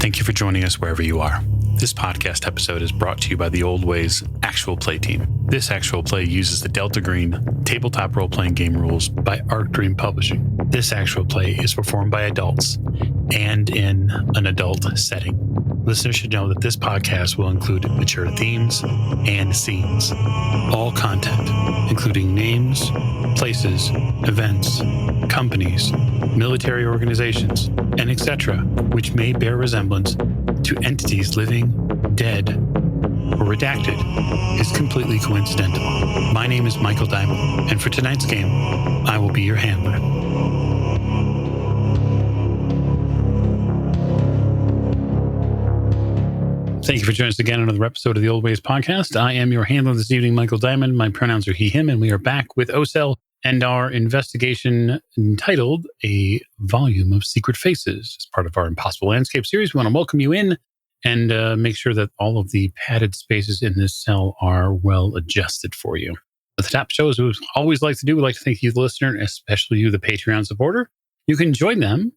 Thank you for joining us wherever you are. This podcast episode is brought to you by the Old Ways Actual Play team. This actual play uses the Delta Green tabletop role-playing game rules by Arc Dream Publishing. This actual play is performed by adults and in an adult setting. Listeners should know that this podcast will include mature themes and scenes. All content, including names, places, events, companies, military organizations, and etc., which may bear resemblance to entities living, dead, or redacted, is completely coincidental. My name is Michael Diamond, and for tonight's game, I will be your handler. Thank you for joining us again on another episode of the Old Ways Podcast. I am your handler this evening, Michael Diamond. My pronouns are he, him, and we are back with Ocel and our investigation entitled A Volume of Secret Faces. As part of our Impossible Landscape series, we want to welcome you in and make sure that all of the padded spaces in this cell are well adjusted for you. At the top show, as we always like to do, we'd like to thank you, the listener, especially you, the Patreon supporter. You can join them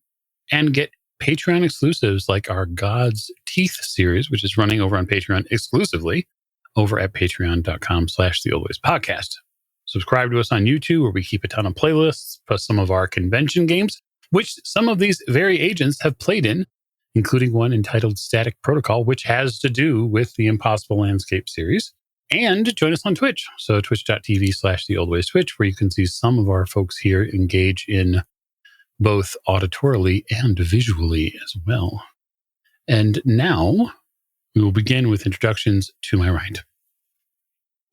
and get Patreon exclusives like our God's Teeth series, which is running over on Patreon exclusively over at patreon.com/theoldwayspodcast. Subscribe to us on YouTube, where we keep a ton of playlists, plus some of our convention games, which some of these very agents have played in, including one entitled Static Protocol, which has to do with the Impossible Landscape series. And join us on Twitch. So twitch.tv/theoldwaystwitch, where you can see some of our folks here engage in both auditorily and visually as well. And now we will begin with introductions to my right.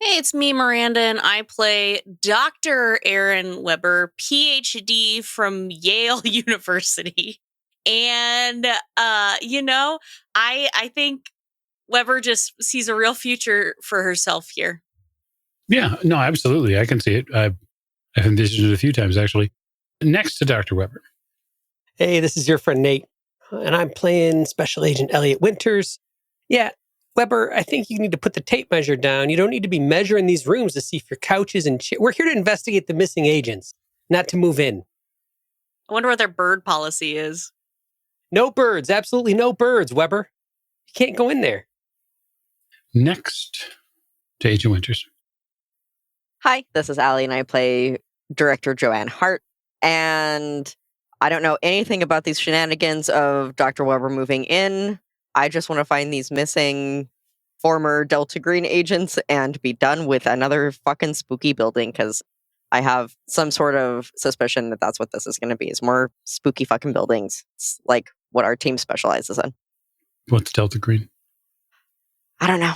Hey, it's me, Miranda, and I play Dr. Aaron Weber, PhD from Yale University. And, I think Weber just sees a real future for herself here. Yeah, no, absolutely. I can see it. I've envisioned it a few times, actually. Next to Dr. Weber. Hey, this is your friend Nate, and I'm playing Special Agent Elliot Winters. Yeah, Weber, I think you need to put the tape measure down. You don't need to be measuring these rooms to see if your couches and we're here to investigate the missing agents, not to move in. I wonder what their bird policy is. No birds, absolutely no birds, Weber. You can't go in there. Next to Agent Winters. Hi, this is Allie, and I play Director Joanne Hart. And I don't know anything about these shenanigans of Dr. Weber moving in. I just want to find these missing former Delta Green agents and be done with another fucking spooky building, because I have some sort of suspicion that that's what this is going to be, is more spooky fucking buildings. It's like what our team specializes in. What's Delta Green? I don't know.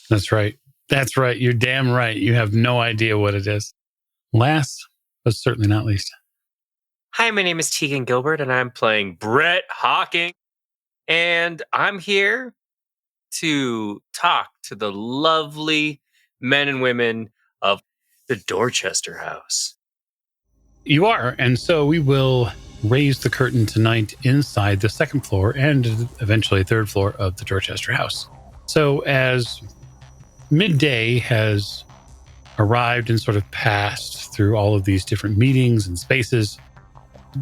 That's right. That's right. You're damn right. You have no idea what it is. Last, but certainly not least. Hi, my name is Tegan Gilbert, and I'm playing Brett Hawking. And I'm here to talk to the lovely men and women of the Dorchester house. You are. And so we will raise the curtain tonight inside the second floor and eventually third floor of the Dorchester house. So as midday has arrived and sort of passed through all of these different meetings and spaces,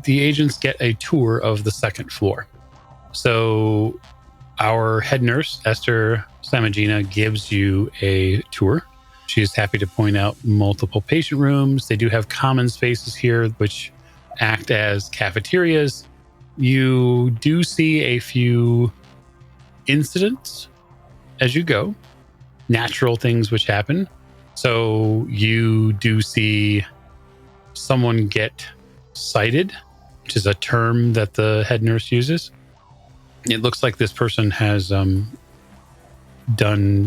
the agents get a tour of the second floor. So our head nurse, Esther Samagina, gives you a tour. She is happy to point out multiple patient rooms. They do have common spaces here, which act as cafeterias. You do see a few incidents as you go, natural things which happen. So you do see someone get sighted, which is a term that the head nurse uses. It looks like this person has done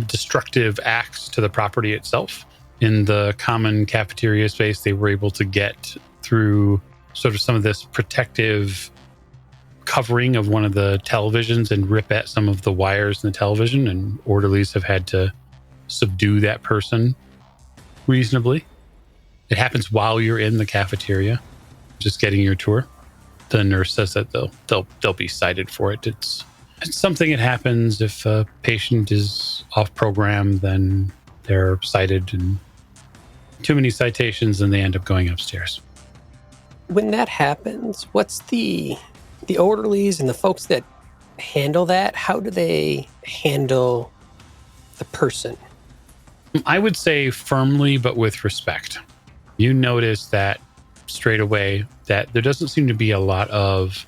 destructive acts to the property itself. In the common cafeteria space, they were able to get through sort of some of this protective covering of one of the televisions and rip at some of the wires in the television, and orderlies have had to subdue that person reasonably. It happens while you're in the cafeteria, just getting your tour. The nurse says that they'll be cited for it. It's something that happens if a patient is off program, then they're cited, and too many citations, and they end up going upstairs. When that happens, what's the orderlies and the folks that handle that? How do they handle the person? I would say firmly, but with respect. You notice that straight away that there doesn't seem to be a lot of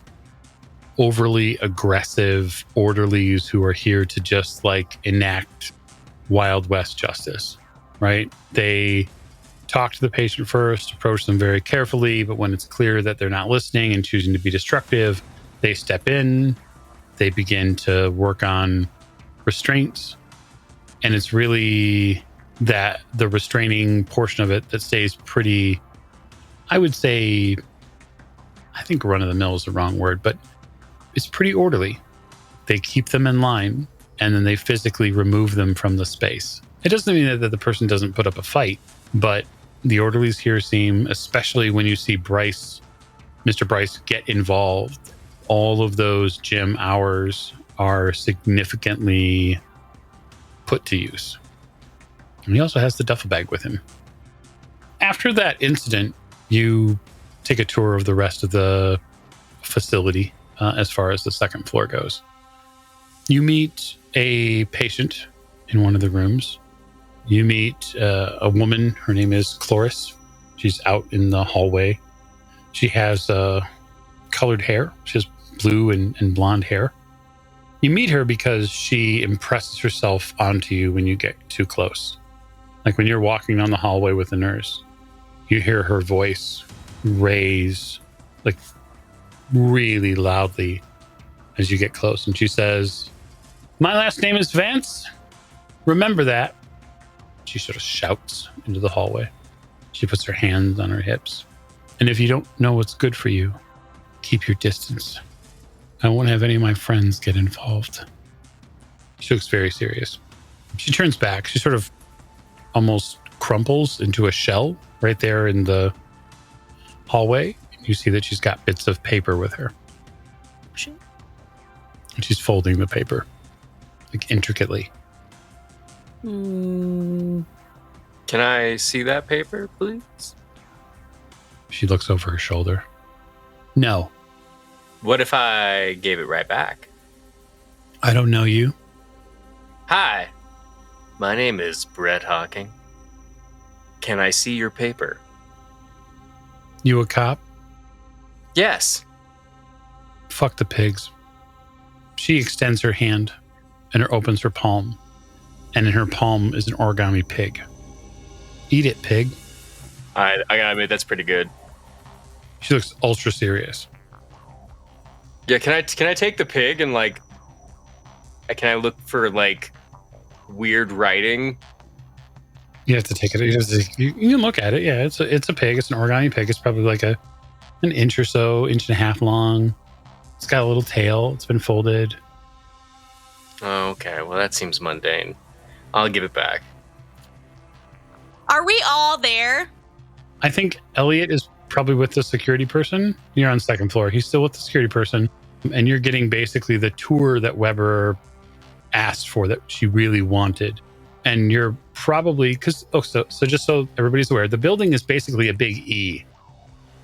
overly aggressive orderlies who are here to just like enact Wild West justice, right? They talk to the patient first, approach them very carefully, but when it's clear that they're not listening and choosing to be destructive, they step in, they begin to work on restraints, and it's really that the restraining portion of it that stays pretty, I would say, I think run of the mill is the wrong word, but it's pretty orderly. They keep them in line and then they physically remove them from the space. It doesn't mean that the person doesn't put up a fight, but the orderlies here seem, especially when you see Mr. Bryce get involved, all of those gym hours are significantly put to use. And he also has the duffel bag with him. After that incident, you take a tour of the rest of the facility as far as the second floor goes. You meet a patient in one of the rooms. You meet a woman. Her name is Cloris. She's out in the hallway. She has colored hair. She has blue and blonde hair. You meet her because she impresses herself onto you when you get too close. Like when you're walking down the hallway with the nurse, you hear her voice raise like really loudly as you get close. And she says, "My last name is Vance. Remember that." She sort of shouts into the hallway. She puts her hands on her hips. "And if you don't know what's good for you, keep your distance. I won't have any of my friends get involved." She looks very serious. She turns back. She sort of almost crumples into a shell right there in the hallway. You see that she's got bits of paper with her. And she's folding the paper, like intricately. Can I see that paper, please? She looks over her shoulder. "No." What if I gave it right back? "I don't know you." "Hi, my name is Brett Hawking. Can I see your paper?" "You a cop?" "Yes." "Fuck the pigs." She extends her hand and opens her palm. And in her palm is an origami pig. "Eat it, pig." I gotta admit, that's pretty good. She looks ultra serious. Yeah, can I take the pig and like, can I look for like weird writing? You have to take it. You can look at it. Yeah, it's a pig. It's an origami pig. It's probably like an inch or so, inch and a half long. It's got a little tail. It's been folded. Oh, okay, well that seems mundane. I'll give it back. Are we all there? I think Elliot is probably with the security person. You're on the second floor. He's still with the security person. And you're getting basically the tour that Weber asked for, that she really wanted. And you're probably, so just so everybody's aware, the building is basically a big E.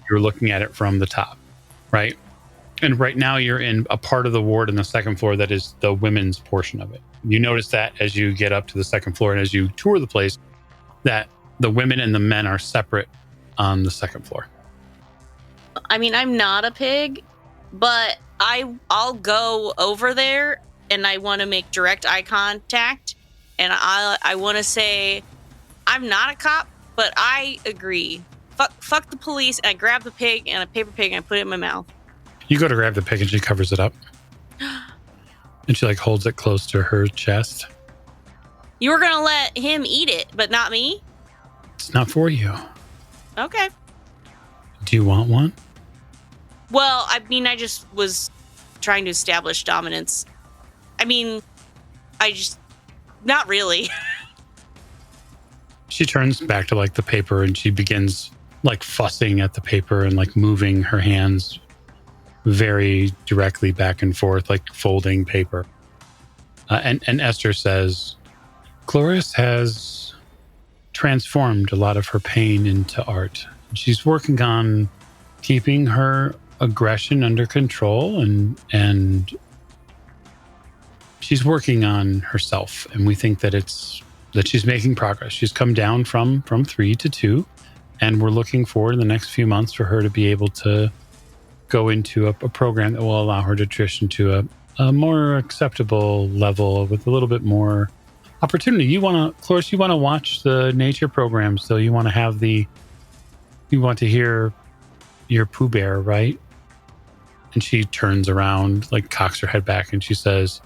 You're looking at it from the top, right? And right now you're in a part of the ward in the second floor that is the women's portion of it. You notice that as you get up to the second floor and as you tour the place, that the women and the men are separate on the second floor. I mean, I'm not a pig, but I'll go over there and I want to make direct eye contact. And I want to say, I'm not a cop, but I agree. Fuck the police. And I grab the pig and a paper pig and I put it in my mouth. You go to grab the pig and she covers it up. And she like holds it close to her chest. You were going to let him eat it, but not me? It's not for you. Okay. Do you want one? Well, I mean, I just was trying to establish dominance. I mean, not really. She turns back to like the paper and she begins like fussing at the paper and like moving her hands very directly back and forth, like folding paper. And Esther says, "Cloris has transformed a lot of her pain into art. She's working on keeping her aggression under control and she's working on herself, and we think that she's making progress. She's come down from 3 to 2, and we're looking forward in the next few months for her to be able to go into a program that will allow her to transition to a more acceptable level with a little bit more opportunity. Cloris, you want to watch the nature programs, so you want to hear your Pooh Bear, right? And she turns around, like cocks her head back, and she says,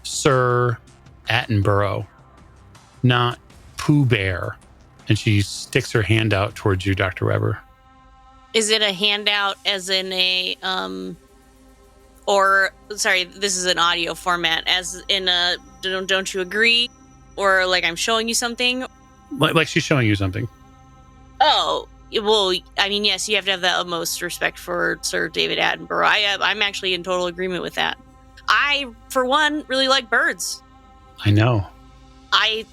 Sir Attenborough, not Pooh Bear. And she sticks her hand out towards you, Dr. Weber. Is it a handout as in a, or, sorry, this is an audio format, as in a, don't you agree? Or like I'm showing you something? Like she's showing you something. Oh, well, I mean, yes, you have to have the utmost respect for Sir David Attenborough. I'm actually in total agreement with that. I, for one, really like birds. I know.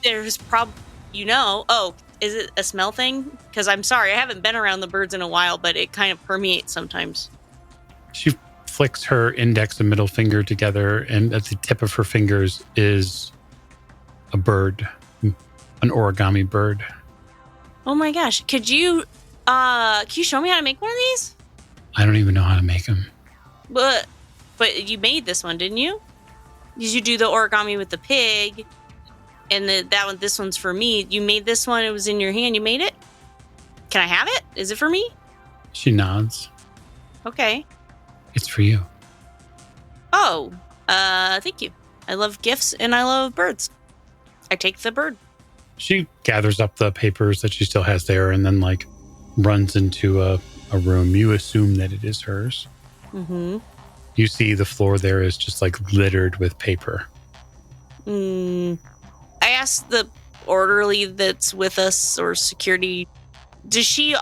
There's oh, is it a smell thing? Because I'm sorry, I haven't been around the birds in a while, but it kind of permeates sometimes. She flicks her index and middle finger together, and at the tip of her fingers is a bird, an origami bird. Oh my gosh. Can you show me how to make one of these? I don't even know how to make them. But you made this one, didn't you? Did you do the origami with the pig? And this one's for me. You made this one. It was in your hand. You made it? Can I have it? Is it for me? She nods. Okay. It's for you. Oh, thank you. I love gifts and I love birds. I take the bird. She gathers up the papers that she still has there and then runs into a room. You assume that it is hers. Mm-hmm. You see the floor there is just littered with paper. I asked the orderly that's with us, or security, does she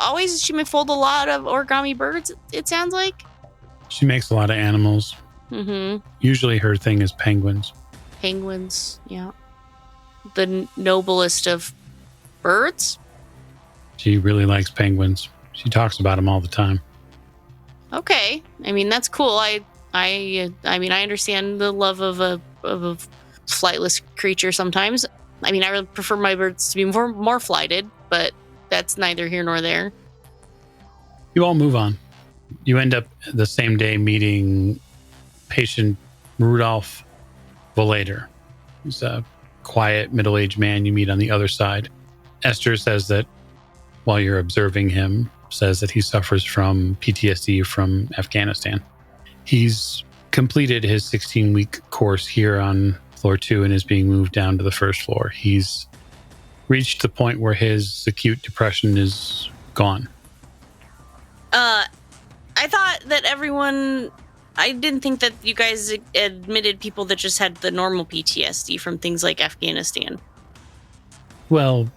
may fold a lot of origami birds, it sounds like? She makes a lot of animals. Mm-hmm. Usually her thing is penguins. Penguins, yeah. The noblest of birds? She really likes penguins. She talks about them all the time. Okay. I mean, that's cool. I mean, I understand the love of a flightless creature sometimes. I mean, I really prefer my birds to be more flighted, but that's neither here nor there. You all move on. You end up the same day meeting patient Rudolph Volader. He's a quiet, middle-aged man you meet on the other side. Esther says that while you're observing him, says that he suffers from PTSD from Afghanistan. He's completed his 16-week course here on floor 2 and is being moved down to the first floor. He's reached the point where his acute depression is gone. I thought that I didn't think that you guys admitted people that just had the normal PTSD from things like Afghanistan. Well,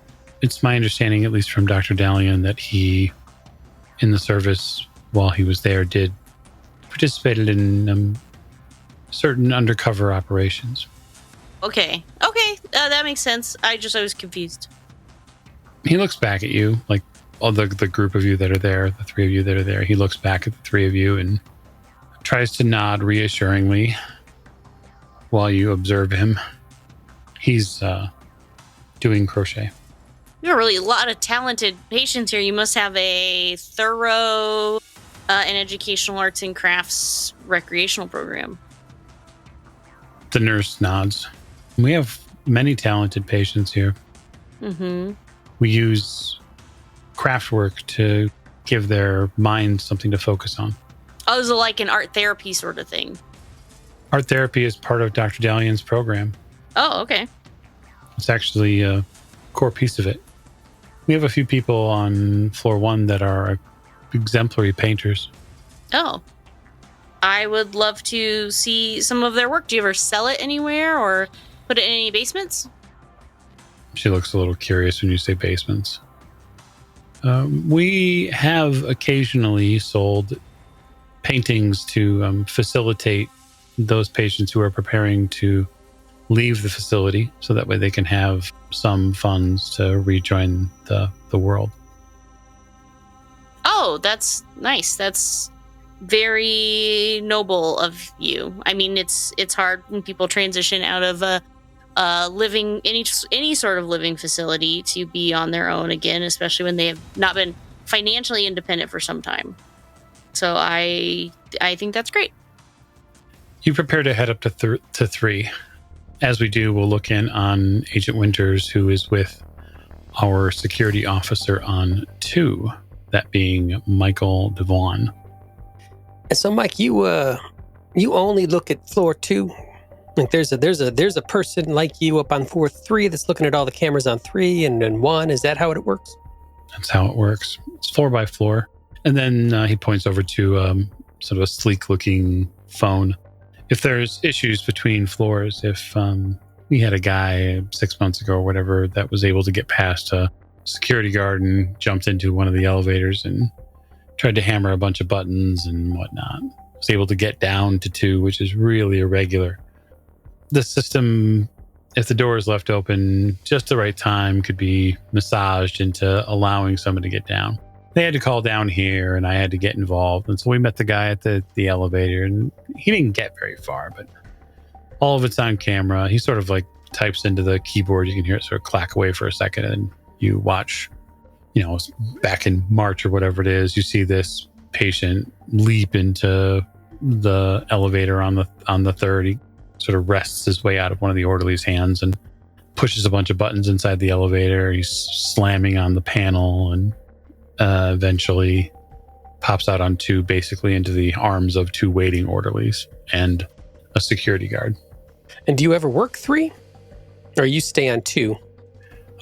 it's my understanding, at least from Dr. Dallan, that he, in the service while he was there, participated in certain undercover operations. Okay, that makes sense. I was confused. He looks back at you, all the group of you that are there, the 3 of you that are there. He looks back at the 3 of you and tries to nod reassuringly while you observe him. He's doing crochet. You have really a lot of talented patients here. You must have a thorough and educational arts and crafts recreational program. The nurse nods. We have many talented patients here. Mm-hmm. We use craft work to give their minds something to focus on. Oh, so like an art therapy sort of thing. Art therapy is part of Dr. Dallan's program. Oh, okay. It's actually a core piece of it. We have a few people on floor 1 that are exemplary painters. Oh. I would love to see some of their work. Do you ever sell it anywhere or put it in any basements? She looks a little curious when you say basements. We have occasionally sold paintings to facilitate those patients who are preparing to leave the facility, so that way they can have some funds to rejoin the world. Oh, that's nice. That's very noble of you. I mean, it's hard when people transition out of a living any sort of living facility to be on their own again, especially when they have not been financially independent for some time. So I think that's great. You prepare to head up to 3. As we do, we'll look in on Agent Winters, who is with our security officer on 2, that being Michael Devon. And so, Mike, you only look at floor 2. Like there's a person like you up on floor 3 that's looking at all the cameras on 3 and then 1. Is that how it works? That's how it works. It's floor by floor. And then he points over to sort of a sleek-looking phone. If there's issues between floors, if we had a guy 6 months ago or whatever that was able to get past a security guard and jumped into one of the elevators and tried to hammer a bunch of buttons and whatnot. Was able to get down to 2, which is really irregular. The system, if the door is left open just the right time, could be massaged into allowing someone to get down. They had to call down here and I had to get involved. And so we met the guy at the elevator and he didn't get very far, but all of it's on camera. He sort of like types into the keyboard. You can hear it sort of clack away for a second and you watch, back in March or whatever it is, you see this patient leap into the elevator on the 3rd. He sort of wrests his way out of one of the orderly's hands and pushes a bunch of buttons inside the elevator. He's slamming on the panel and eventually pops out on 2, basically into the arms of 2 waiting orderlies and a security guard. And do you ever work 3? Or you stay on 2?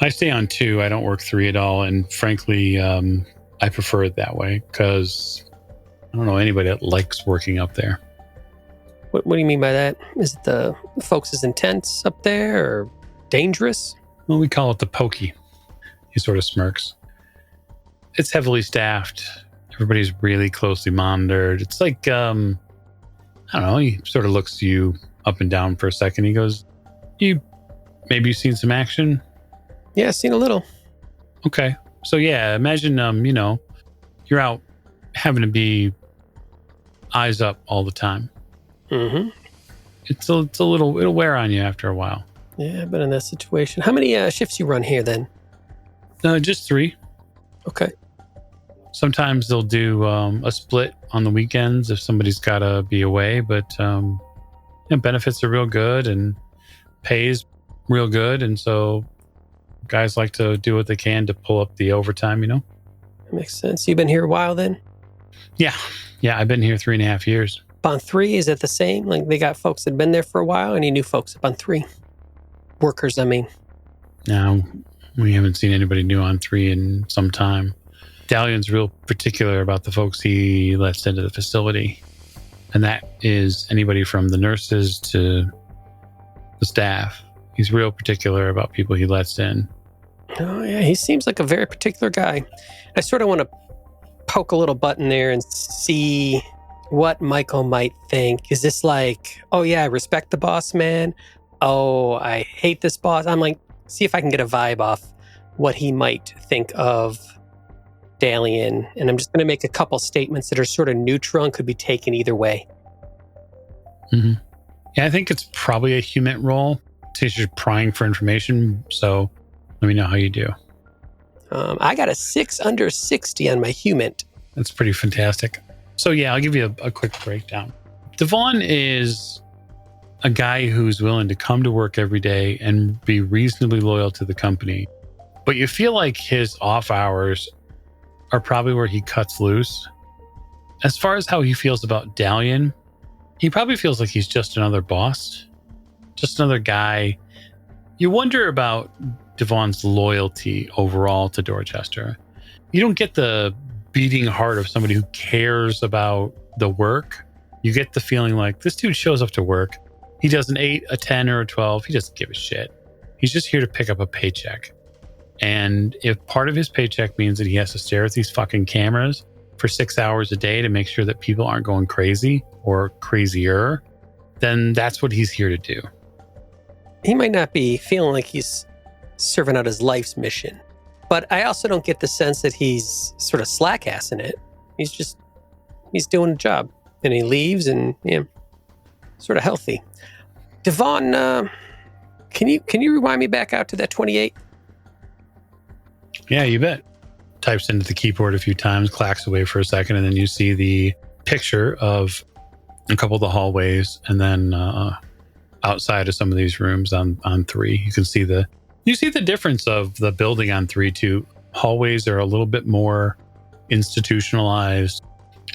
I stay on 2. I don't work 3 at all. And frankly, I prefer it that way because I don't know anybody that likes working up there. What do you mean by that? Is it the folks is intense up there or dangerous? Well, we call it the pokey. He sort of smirks. It's heavily staffed. Everybody's really closely monitored. It's like, I don't know, he sort of looks to you up and down for a second. He goes, maybe you've seen some action? Yeah, seen a little. Okay. So yeah, imagine, you're out having to be eyes up all the time. Mm-hmm. It's a little, it'll wear on you after a while. Yeah, I've been in that situation. How many shifts you run here then? Just 3. Okay. Sometimes they'll do a split on the weekends if somebody's got to be away, but benefits are real good and pays real good. And so guys like to do what they can to pull up the overtime, That makes sense. You've been here a while then? Yeah, I've been here 3.5 years. Up on 3, is it the same? Like they got folks that have been there for a while? Any new folks up on 3? Workers, I mean. No, we haven't seen anybody new on 3 in some time. Dallan's real particular about the folks he lets into the facility. And that is anybody from the nurses to the staff. He's real particular about people he lets in. Oh, yeah, he seems like a very particular guy. I sort of want to poke a little button there and see what Michael might think. Is this like, oh yeah, I respect the boss man. Oh, I hate this boss. I'm like, see if I can get a vibe off what he might think of Dallan. And I'm just going to make a couple statements that are sort of neutral and could be taken either way. Mm-hmm. Yeah, I think it's probably a human role since you're prying for information. So let me know how you do. I got a 6 under 60 on my human. That's pretty fantastic. So yeah, I'll give you a quick breakdown. Devon is a guy who's willing to come to work every day and be reasonably loyal to the company. But you feel like his off hours are probably where he cuts loose. As far as how he feels about Dallan, he probably feels like he's just another boss, just another guy. You wonder about Devon's loyalty overall to Dorchester. You don't get the beating heart of somebody who cares about the work. You get the feeling like this dude shows up to work. He does an 8, a 10, or a 12. He doesn't give a shit. He's just here to pick up a paycheck. And if part of his paycheck means that he has to stare at these fucking cameras for 6 hours a day to make sure that people aren't going crazy or crazier, then that's what he's here to do. He might not be feeling like he's serving out his life's mission, but I also don't get the sense that he's sort of slack-assing it. He's just he's doing a job. And he leaves and, yeah, sort of healthy. Devon, can you rewind me back out to that 28? Yeah, you bet. Types into the keyboard a few times, clacks away for a second, and then you see the picture of a couple of the hallways, and then outside of some of these rooms on 3, you see the difference of the building on 3 too. Hallways are a little bit more institutionalized.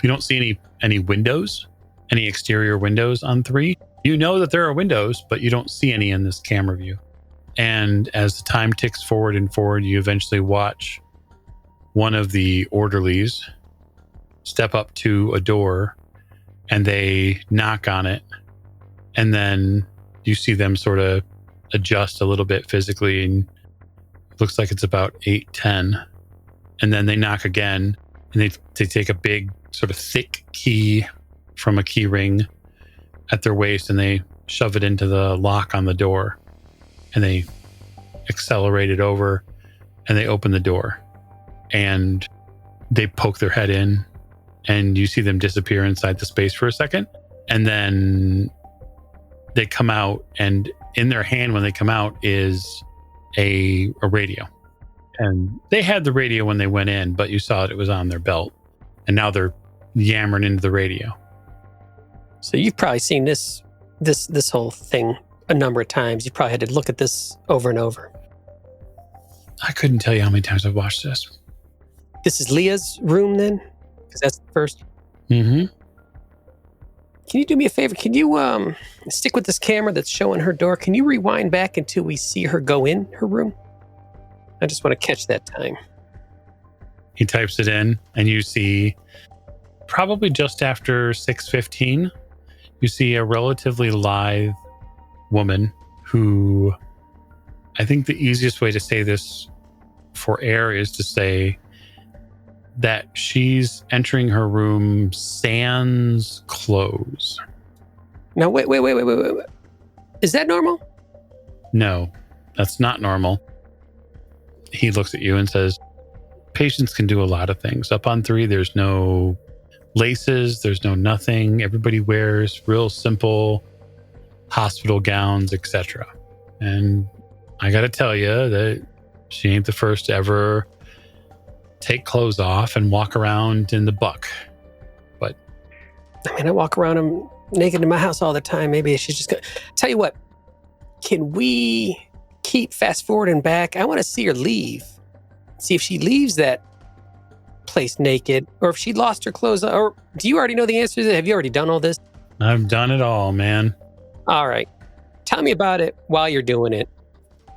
You don't see any windows, any exterior windows on 3. You know that there are windows, but you don't see any in this camera view. And as the time ticks forward and forward, you eventually watch one of the orderlies step up to a door, and they knock on it. And then you see them sort of adjust a little bit physically, and it looks like it's about 8:10. And then they knock again, and they take a big sort of thick key from a key ring at their waist, and they shove it into the lock on the door, and they accelerate it over, and they open the door, and they poke their head in, and you see them disappear inside the space for a second, and then they come out, and in their hand when they come out is a radio. And they had the radio when they went in, but you saw it was on their belt, and now they're yammering into the radio. So you've probably seen this whole thing a number of times. You probably had to look at this over and over. I couldn't tell you how many times I've watched this. This is Leah's room then? Because that's the first. Mm-hmm. Can you do me a favor? Can you stick with this camera that's showing her door? Can you rewind back until we see her go in her room? I just want to catch that time. He types it in, and you see probably just after 6:15, you see a relatively lithe woman who, I think the easiest way to say this for air is to say that she's entering her room sans clothes. Now, wait. Is that normal? No, that's not normal. He looks at you and says, patients can do a lot of things. Up on 3, there's no laces, there's no nothing. Everybody wears real simple hospital gowns, etc. And I got to tell you that she ain't the first to ever take clothes off and walk around in the buck. But I mean, I walk around naked in my house all the time. Maybe she's just gonna... Tell you what, can we keep fast forwarding back? I want to see her leave. See if she leaves that place naked, or if she lost her clothes. Or do you already know the answer to that? Have you already done all this? I've done it all, man. All right. Tell me about it while you're doing it.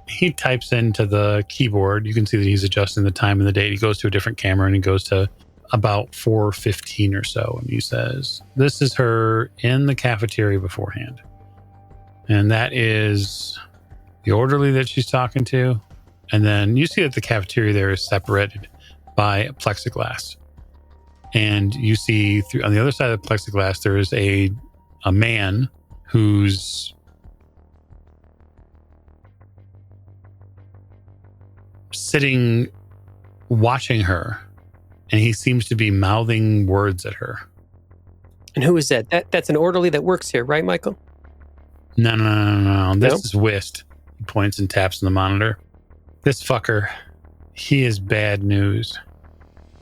He types into the keyboard. You can see that he's adjusting the time and the date. He goes to a different camera, and he goes to about 4:15 or so. And he says, this is her in the cafeteria beforehand. And that is the orderly that she's talking to. And then you see that the cafeteria there is separated by plexiglass. And you see on the other side of the plexiglass, there is a man who's sitting watching her, and he seems to be mouthing words at her. And who is that? That's an orderly that works here, right, Michael? No. This is Whist. He points and taps on the monitor. This fucker, he is bad news.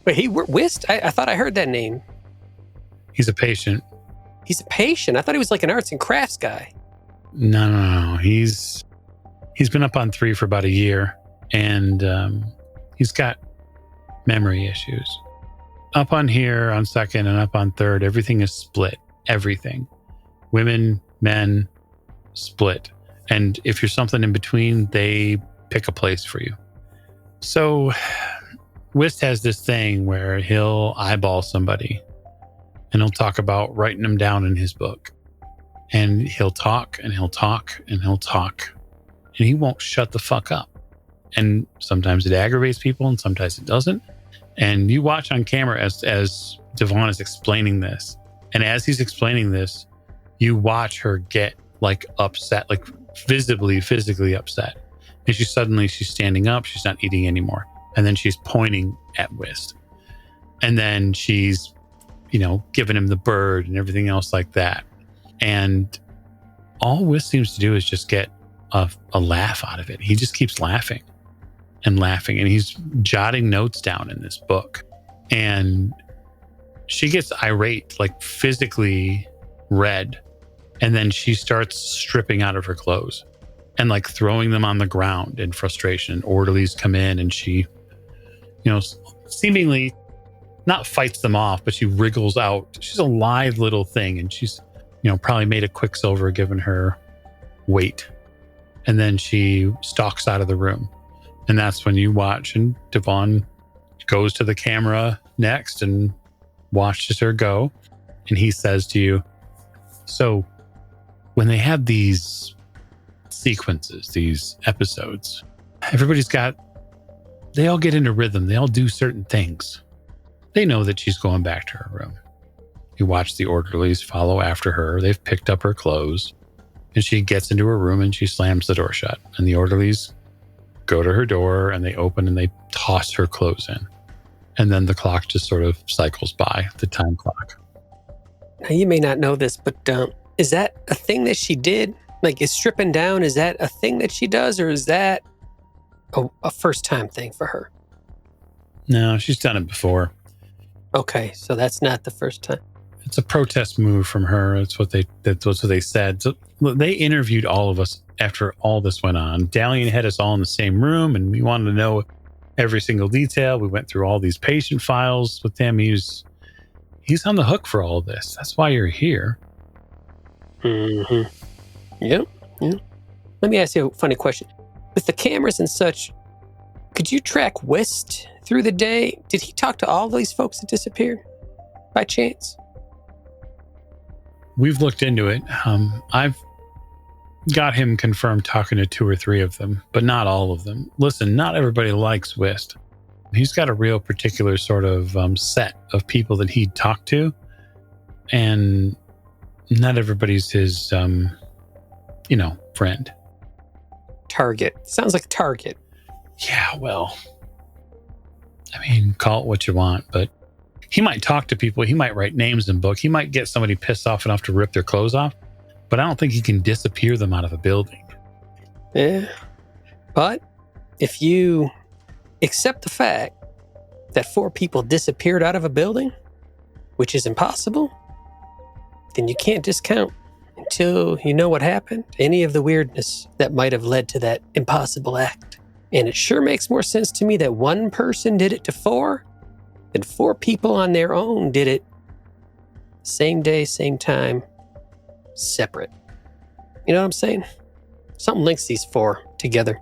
Wait, Whist? I thought I heard that name. He's a patient. He's a patient? I thought he was like an arts and crafts guy. No. He's been up on 3 for about a year, and he's got memory issues. Up on here, on 2nd, and up on 3rd, everything is split. Everything. Women, men, split. And if you're something in between, they pick a place for you. So Whist has this thing where he'll eyeball somebody, and he'll talk about writing them down in his book. And he'll talk, and he'll talk, and he'll talk. And he won't shut the fuck up. And sometimes it aggravates people, and sometimes it doesn't. And you watch on camera as Devon is explaining this. And as he's explaining this, you watch her get like upset, like visibly, physically upset. And she's standing up. She's not eating anymore. And then she's pointing at Whist. And then she's giving him the bird and everything else like that. And all Whis seems to do is just get a laugh out of it. He just keeps laughing and laughing, and he's jotting notes down in this book. And she gets irate, like physically red, and then she starts stripping out of her clothes and like throwing them on the ground in frustration. Orderlies come in, and she, seemingly not fights them off, but she wriggles out. She's a lithe little thing, and she's, probably made of quicksilver given her weight. And then she stalks out of the room. And that's when you watch, and Devon goes to the camera next and watches her go. And he says to you, so when they have these sequences, these episodes, they all get into rhythm. They all do certain things. They know that she's going back to her room. You watch the orderlies follow after her. They've picked up her clothes, and she gets into her room and she slams the door shut. And the orderlies go to her door and they open and they toss her clothes in. And then the clock just sort of cycles by, the time clock. Now, you may not know this, but is that a thing that she did? Like, is stripping down, is that a thing that she does, or is that a first-time thing for her? No, she's done it before. Okay, so that's not the first time. It's a protest move from her. That's what they said. So they interviewed all of us after all this went on. Dallan had us all in the same room, and we wanted to know every single detail. We went through all these patient files with him. He's on the hook for all of this. That's why you're here. Mm-hmm. Yep. Let me ask you a funny question. With the cameras and such, could you track West through the day? Did he talk to all these folks that disappeared by chance? We've looked into it. I've got him confirmed talking to 2 or 3 of them, but not all of them. Listen, not everybody likes West. He's got a real particular sort of set of people that he'd talk to, and not everybody's his, friend. Target. Sounds like a target. Yeah, well, call it what you want, but he might talk to people. He might write names in book. He might get somebody pissed off enough to rip their clothes off, but I don't think he can disappear them out of a building. Yeah. But if you accept the fact that 4 people disappeared out of a building, which is impossible, then you can't discount until you know what happened, any of the weirdness that might have led to that impossible act. And it sure makes more sense to me that 1 person did it to 4 than 4 people on their own did it same day, same time, separate. You know what I'm saying? Something links these 4 together.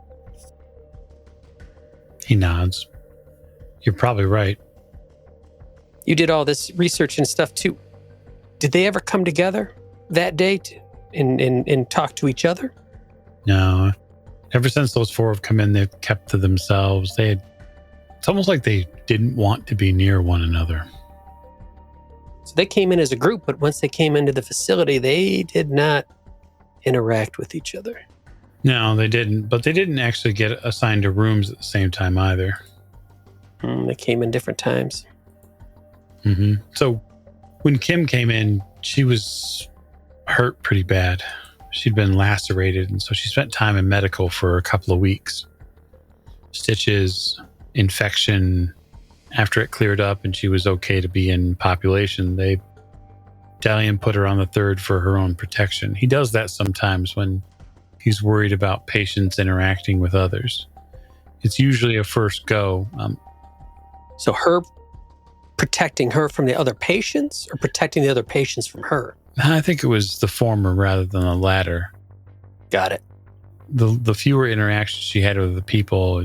He nods. You're probably right. You did all this research and stuff too. Did they ever come together that day and talk to each other? No. Ever since those 4 have come in, they've kept to themselves. It's almost like they didn't want to be near one another. So they came in as a group, but once they came into the facility, they did not interact with each other. No, they didn't. But they didn't actually get assigned to rooms at the same time either. They came in different times. Mm-hmm. So when Kim came in, she was hurt pretty bad. She'd been lacerated, and so she spent time in medical for a couple of weeks. Stitches, infection. After it cleared up and she was okay to be in population, Dallan put her on the 3rd for her own protection. He does that sometimes when he's worried about patients interacting with others. It's usually a first go. So her protecting her from the other patients, or protecting the other patients from her? I think it was the former rather than the latter. Got it. The fewer interactions she had with the people,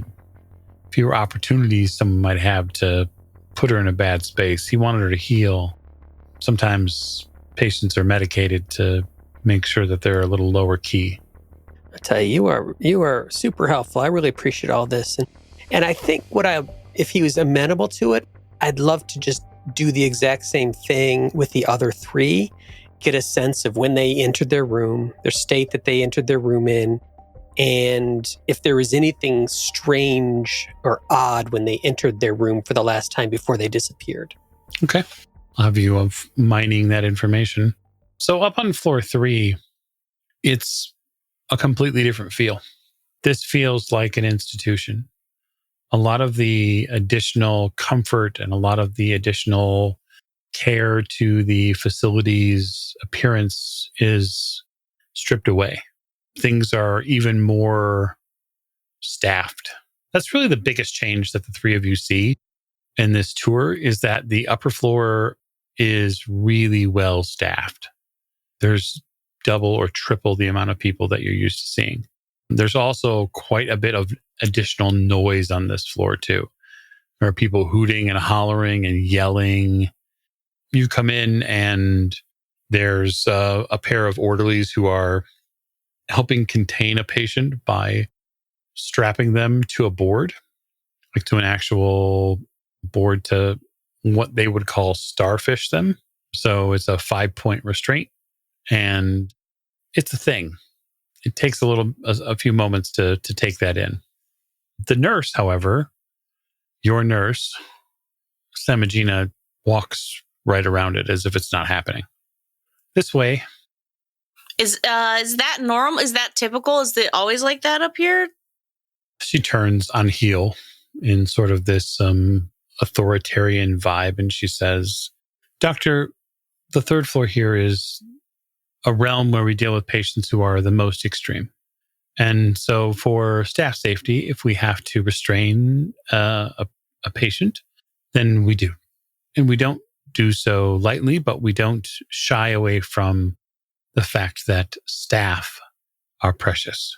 fewer opportunities someone might have to put her in a bad space. He wanted her to heal. Sometimes patients are medicated to make sure that they're a little lower key. I tell you, you are super helpful. I really appreciate all this. And I think if he was amenable to it, I'd love to just do the exact same thing with the other 3. Get a sense of when they entered their room, their state that they entered their room in, and if there was anything strange or odd when they entered their room for the last time before they disappeared. Okay. I'll have you of mining that information. So up on floor 3, it's a completely different feel. This feels like an institution. A lot of the additional comfort and a lot of the additional care to the facility's appearance is stripped away. Things are even more staffed. That's really the biggest change that the three of you see in this tour, is that the upper floor is really well staffed. There's double or triple the amount of people that you're used to seeing. There's also quite a bit of additional noise on this floor too. There are people hooting and hollering and yelling. You come in and there's a pair of orderlies who are helping contain a patient by strapping them to a board, like to an actual board to what they would call starfish them. So it's a 5-point restraint, and it's a thing. It takes a few moments to take that in. The nurse, however, your nurse, Samagina, walks right around it as if it's not happening. This way. Is that normal? Is that typical? Is it always like that up here? She turns on heel in sort of this authoritarian vibe, and she says, "Doctor, the third floor here is a realm where we deal with patients who are the most extreme. And so for staff safety, if we have to restrain a patient, then we do. And we don't do so lightly, but we don't shy away from the fact that staff are precious."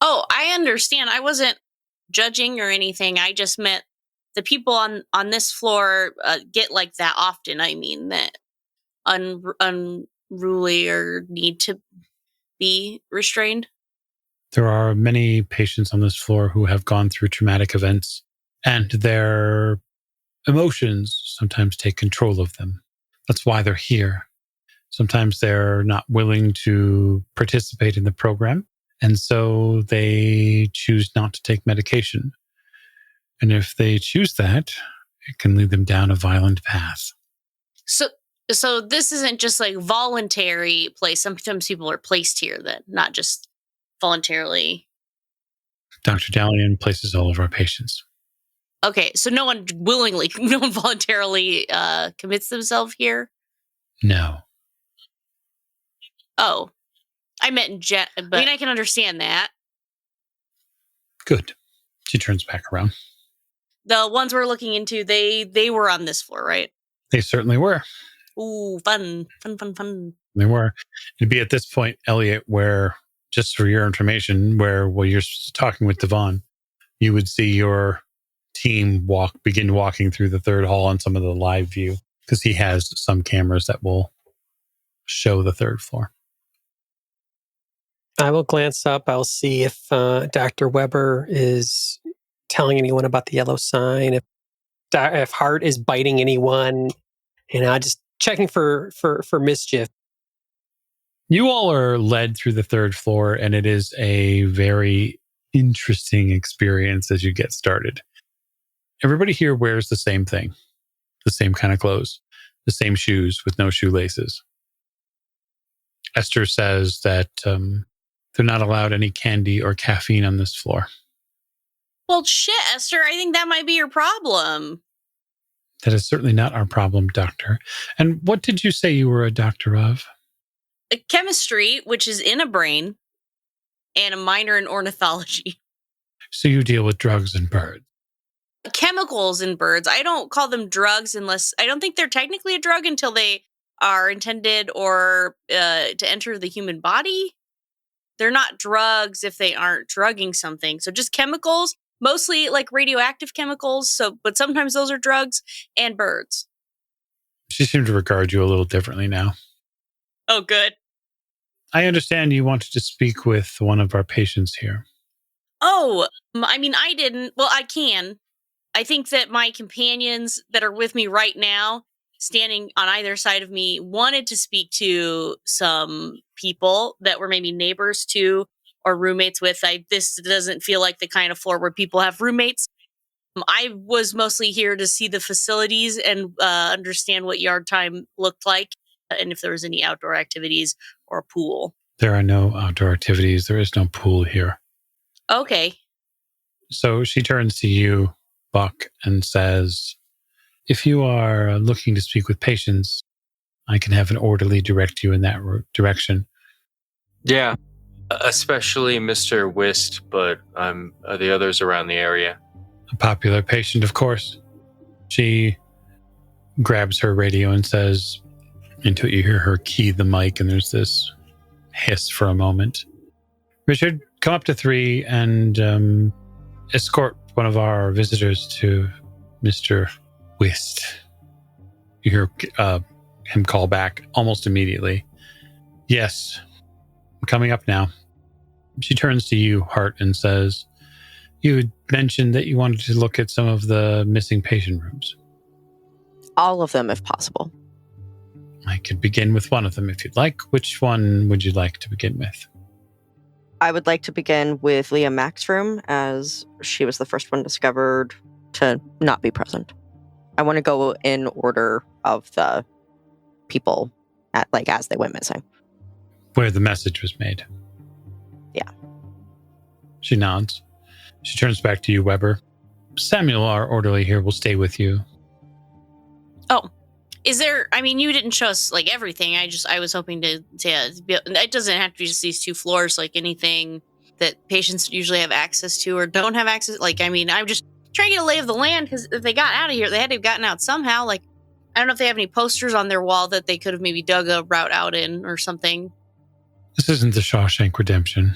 Oh, I understand. I wasn't judging or anything. I just meant the people on this floor get like that often. I mean, that unruly or need to be restrained. There are many patients on this floor who have gone through traumatic events, and their emotions sometimes take control of them. That's why they're here. Sometimes they're not willing to participate in the program, and so they choose not to take medication. And if they choose that, it can lead them down a violent path. So this isn't just like voluntary place. Sometimes people are placed here that not just voluntarily. Dr. Dallan places all of our patients. Okay, so no one voluntarily commits themselves here? No. Oh, I meant in but I mean, I can understand that. Good. She turns back around. The ones we're looking into, they were on this floor, right? They certainly were. Ooh, fun. They were. It'd be at this point, Elliot, where, just for your information, while you're talking with Devon, you would see your team begin walking through the third hall on some of the live view, because he has some cameras that will show the third floor. I will glance up. I'll see if Dr. Weber is telling anyone about the yellow sign, if Hart is biting anyone, just checking for mischief. You all are led through the third floor, and it is a very interesting experience as you get started. Everybody here wears the same thing, the same kind of clothes, the same shoes with no shoelaces. Esther says that they're not allowed any candy or caffeine on this floor. Well, shit, Esther, I think that might be your problem. That is certainly not our problem, doctor. And what did you say you were a doctor of? Chemistry, which is in a brain, and a minor in ornithology. So you deal with drugs and birds. Chemicals in birds. I don't call them drugs I don't think they're technically a drug until they are intended or to enter the human body. They're not drugs if they aren't drugging something. So just chemicals, mostly like radioactive chemicals. But sometimes those are drugs, and birds. She seemed to regard you a little differently now. Oh, good. I understand you wanted to speak with one of our patients here. Oh, I mean, I didn't. Well, I can. I think that my companions that are with me right now, standing on either side of me, wanted to speak to some people that were maybe neighbors to or roommates with. This doesn't feel like the kind of floor where people have roommates. I was mostly here to see the facilities and understand what yard time looked like and if there was any outdoor activities or a pool. There are no outdoor activities. There is no pool here. Okay. So she turns to you, Buck, and says, if you are looking to speak with patients, I can have an orderly direct you in that direction. Yeah, especially Mr. Whist, but the others around the area. A popular patient, of course. She grabs her radio and says, into it you hear her key the mic, and there's this hiss for a moment. Richard, come up to 3 and escort one of our visitors to Mr. Whist. You hear him call back almost immediately. Yes, I'm coming up now. She turns to you, Hart, and says, you had mentioned that you wanted to look at some of the missing patient rooms. All of them, if possible. I could begin with one of them if you'd like. Which one would you like to begin with? I would like to begin with Leah Mack's room, as she was the first one discovered to not be present. I want to go in order of the people as they went missing. Where the message was made. Yeah. She nods. She turns back to you, Weber. Samuel, our orderly here, will stay with you. Oh, is there, you didn't show us everything. I was hoping to it doesn't have to be just these 2 floors, anything that patients usually have access to or don't have access. I'm just trying to get a lay of the land, because if they got out of here, they had to have gotten out somehow. I don't know if they have any posters on their wall that they could have maybe dug a route out in or something. This isn't the Shawshank Redemption.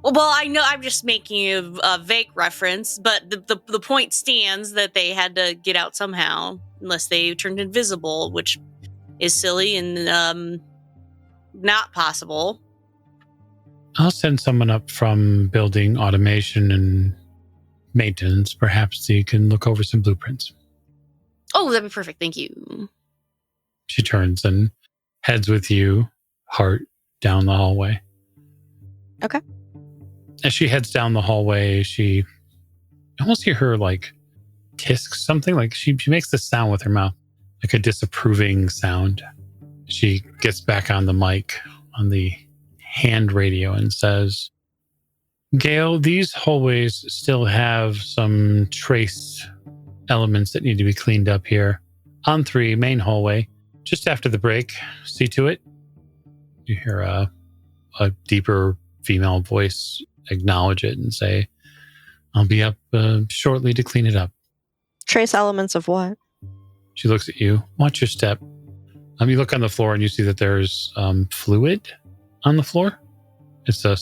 Well, I know I'm just making a vague reference, but the point stands that they had to get out somehow, unless they turned invisible, which is silly and not possible. I'll send someone up from building automation and maintenance. Perhaps you can look over some blueprints. Oh, that'd be perfect. Thank you. She turns and heads with you, Hart, down the hallway. Okay. As she heads down the hallway, you almost hear her tisk something. She makes this sound with her mouth, like a disapproving sound. She gets back on the mic on the hand radio and says, Gail, these hallways still have some trace elements that need to be cleaned up here. On 3, main hallway, just after the break. See to it. You hear a deeper female voice acknowledge it and say, I'll be up shortly to clean it up. Trace elements of what? She looks at you. Watch your step. You look on the floor and you see that there's fluid on the floor. It's a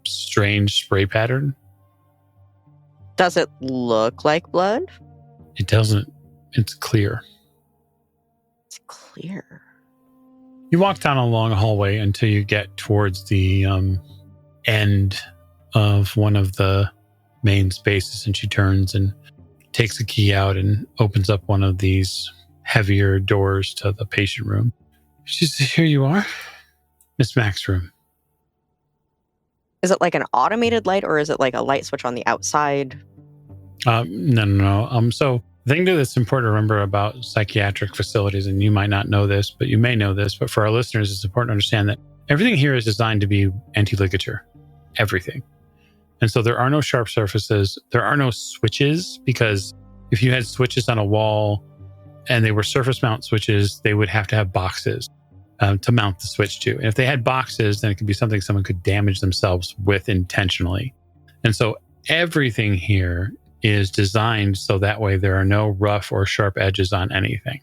strange spray pattern. Does it look like blood? It doesn't. It's clear. It's clear. You walk down a long hallway until you get towards the end of one of the main spaces, and she turns and takes a key out and opens up one of these heavier doors to the patient room. She says, here you are, Miss Mack's room. Is it like an automated light, or is it like a light switch on the outside? No. So the thing that's important to remember about psychiatric facilities, and you might not know this, but you may know this, but for our listeners, it's important to understand that everything here is designed to be anti-ligature. Everything. And so there are no sharp surfaces. There are no switches, because if you had switches on a wall and they were surface mount switches, they would have to have boxes to mount the switch to. And if they had boxes, then it could be something someone could damage themselves with intentionally. And so everything here is designed so that way there are no rough or sharp edges on anything.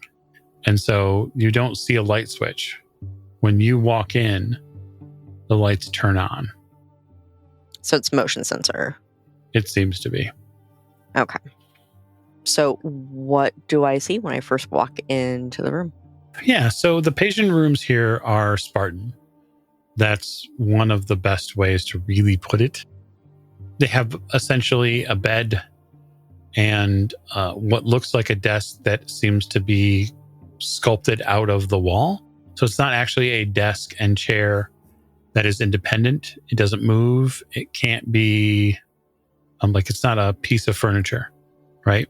And so you don't see a light switch. When you walk in, the lights turn on. So it's motion sensor. It seems to be. Okay. So what do I see when I first walk into the room? Yeah, so the patient rooms here are Spartan. That's one of the best ways to really put it. They have essentially a bed and what looks like a desk that seems to be sculpted out of the wall. So it's not actually a desk and chair that is independent. It doesn't move. It can't be it's not a piece of furniture, right?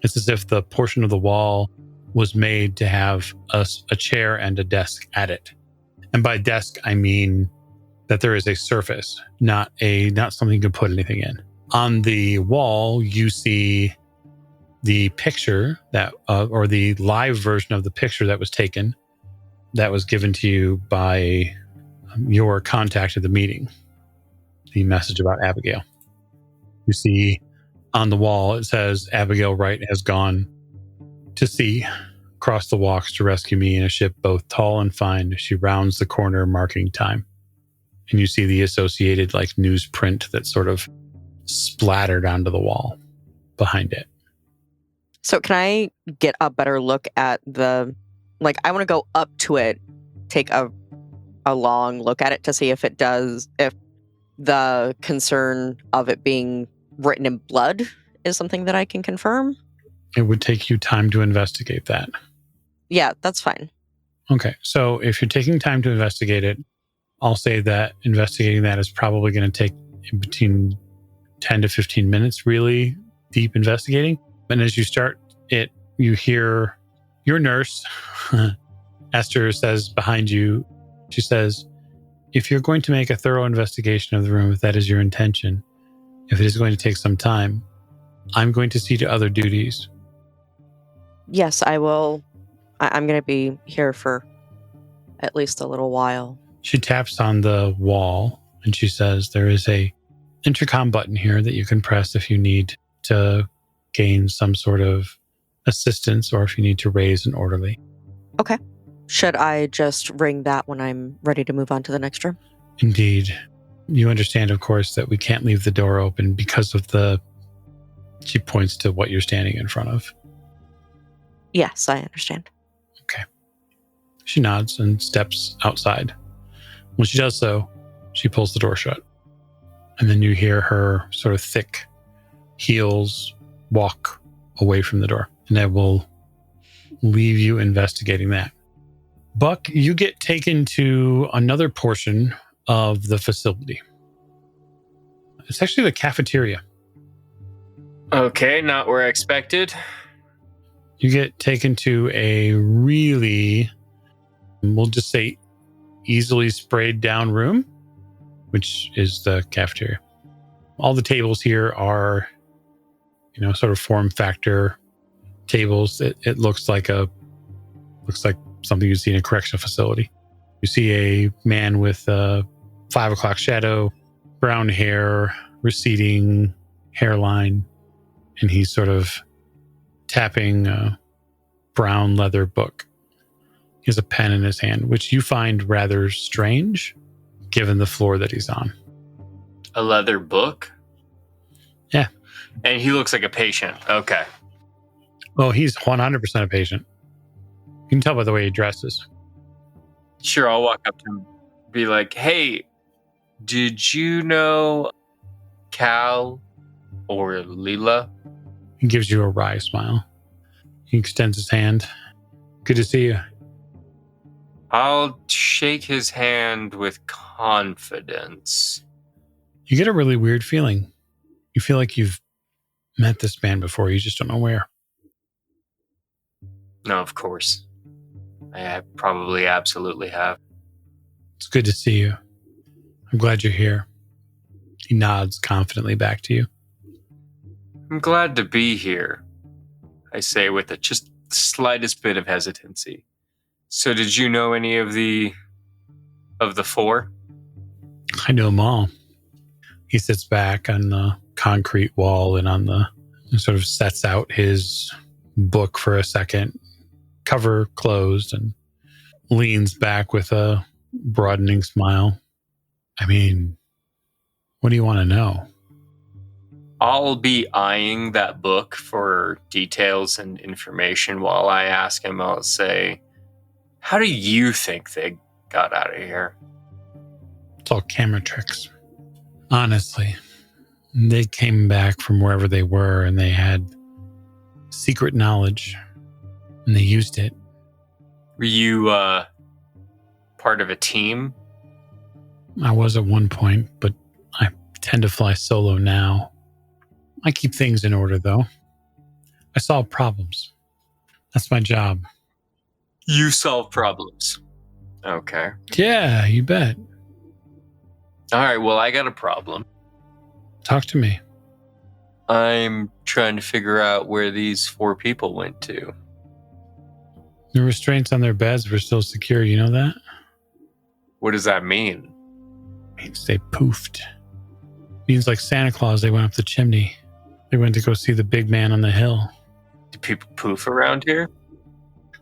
It's as if the portion of the wall was made to have a chair and a desk at it. And by desk, I mean that there is a surface, not something you can put anything in. On the wall, you see the picture that, or the live version of the picture that was taken, that was given to you by your contact at the meeting. The message about Abigail. You see on the wall, it says, Abigail Wright has gone to sea, across the walks to rescue me in a ship both tall and fine. She rounds the corner, marking time. And you see the associated like newsprint that sort of splattered onto the wall behind it. So can I get a better look at the, like, I want to go up to it, take a long look at it to see if the concern of it being written in blood is something that I can confirm? It would take you time to investigate that. Yeah, that's fine. Okay, so if you're taking time to investigate it, I'll say that investigating that is probably going to take between 10 to 15 minutes, really deep investigating. And as you start it, you hear your nurse, Esther, says behind you, she says, if you're going to make a thorough investigation of the room, if that is your intention, if it is going to take some time, I'm going to see to other duties. Yes, I will. I'm going to be here for at least a little while. She taps on the wall and she says, there is a intercom button here that you can press if you need to gain some sort of assistance or if you need to raise an orderly. Okay. Should I just ring that when I'm ready to move on to the next room? Indeed. You understand, of course, that we can't leave the door open because of she points to what you're standing in front of. Yes, I understand. Okay. She nods and steps outside. When she does so, she pulls the door shut. And then you hear her sort of thick heels walk away from the door. And that will leave you investigating that. Buck, you get taken to another portion of the facility. It's actually the cafeteria. Okay, not where I expected. You get taken to a really, we'll just say, easily sprayed down room, which is the cafeteria. All the tables here are, sort of form factor tables. It looks like something you see in a correctional facility. You see a man with a 5 o'clock shadow, brown hair, receding hairline, and he's sort of tapping a brown leather book. He has a pen in his hand, which you find rather strange, given the floor that he's on. A leather book? Yeah. And he looks like a patient. Okay. Oh, he's 100% a patient. You can tell by the way he dresses. Sure, I'll walk up to him, be like, hey, did you know Cal or Leela? He gives you a wry smile. He extends his hand. Good to see you. I'll shake his hand with confidence. You get a really weird feeling. You feel like you've met this man before. You just don't know where. No, of course. I probably absolutely have. It's good to see you. I'm glad you're here. He nods confidently back to you. I'm glad to be here, I say with just the slightest bit of hesitancy. So did you know any of the four? I know them all. He sits back on the concrete wall and sort of sets out his book for a second, cover closed, and leans back with a broadening smile. I mean, what do you want to know? I'll be eyeing that book for details and information while I ask him. I'll say, how do you think they got out of here? It's all camera tricks. Honestly, they came back from wherever they were and they had secret knowledge and they used it. Were you part of a team? I was at one point, but I tend to fly solo now. I keep things in order, though. I solve problems. That's my job. You solve problems. Okay. Yeah, you bet. All right, well, I got a problem. Talk to me. I'm trying to figure out where these 4 people went to. The restraints on their beds were still secure. You know that? What does that mean? Means they poofed. Means like Santa Claus, they went up the chimney. They went to go see the big man on the hill. Do people poof around here?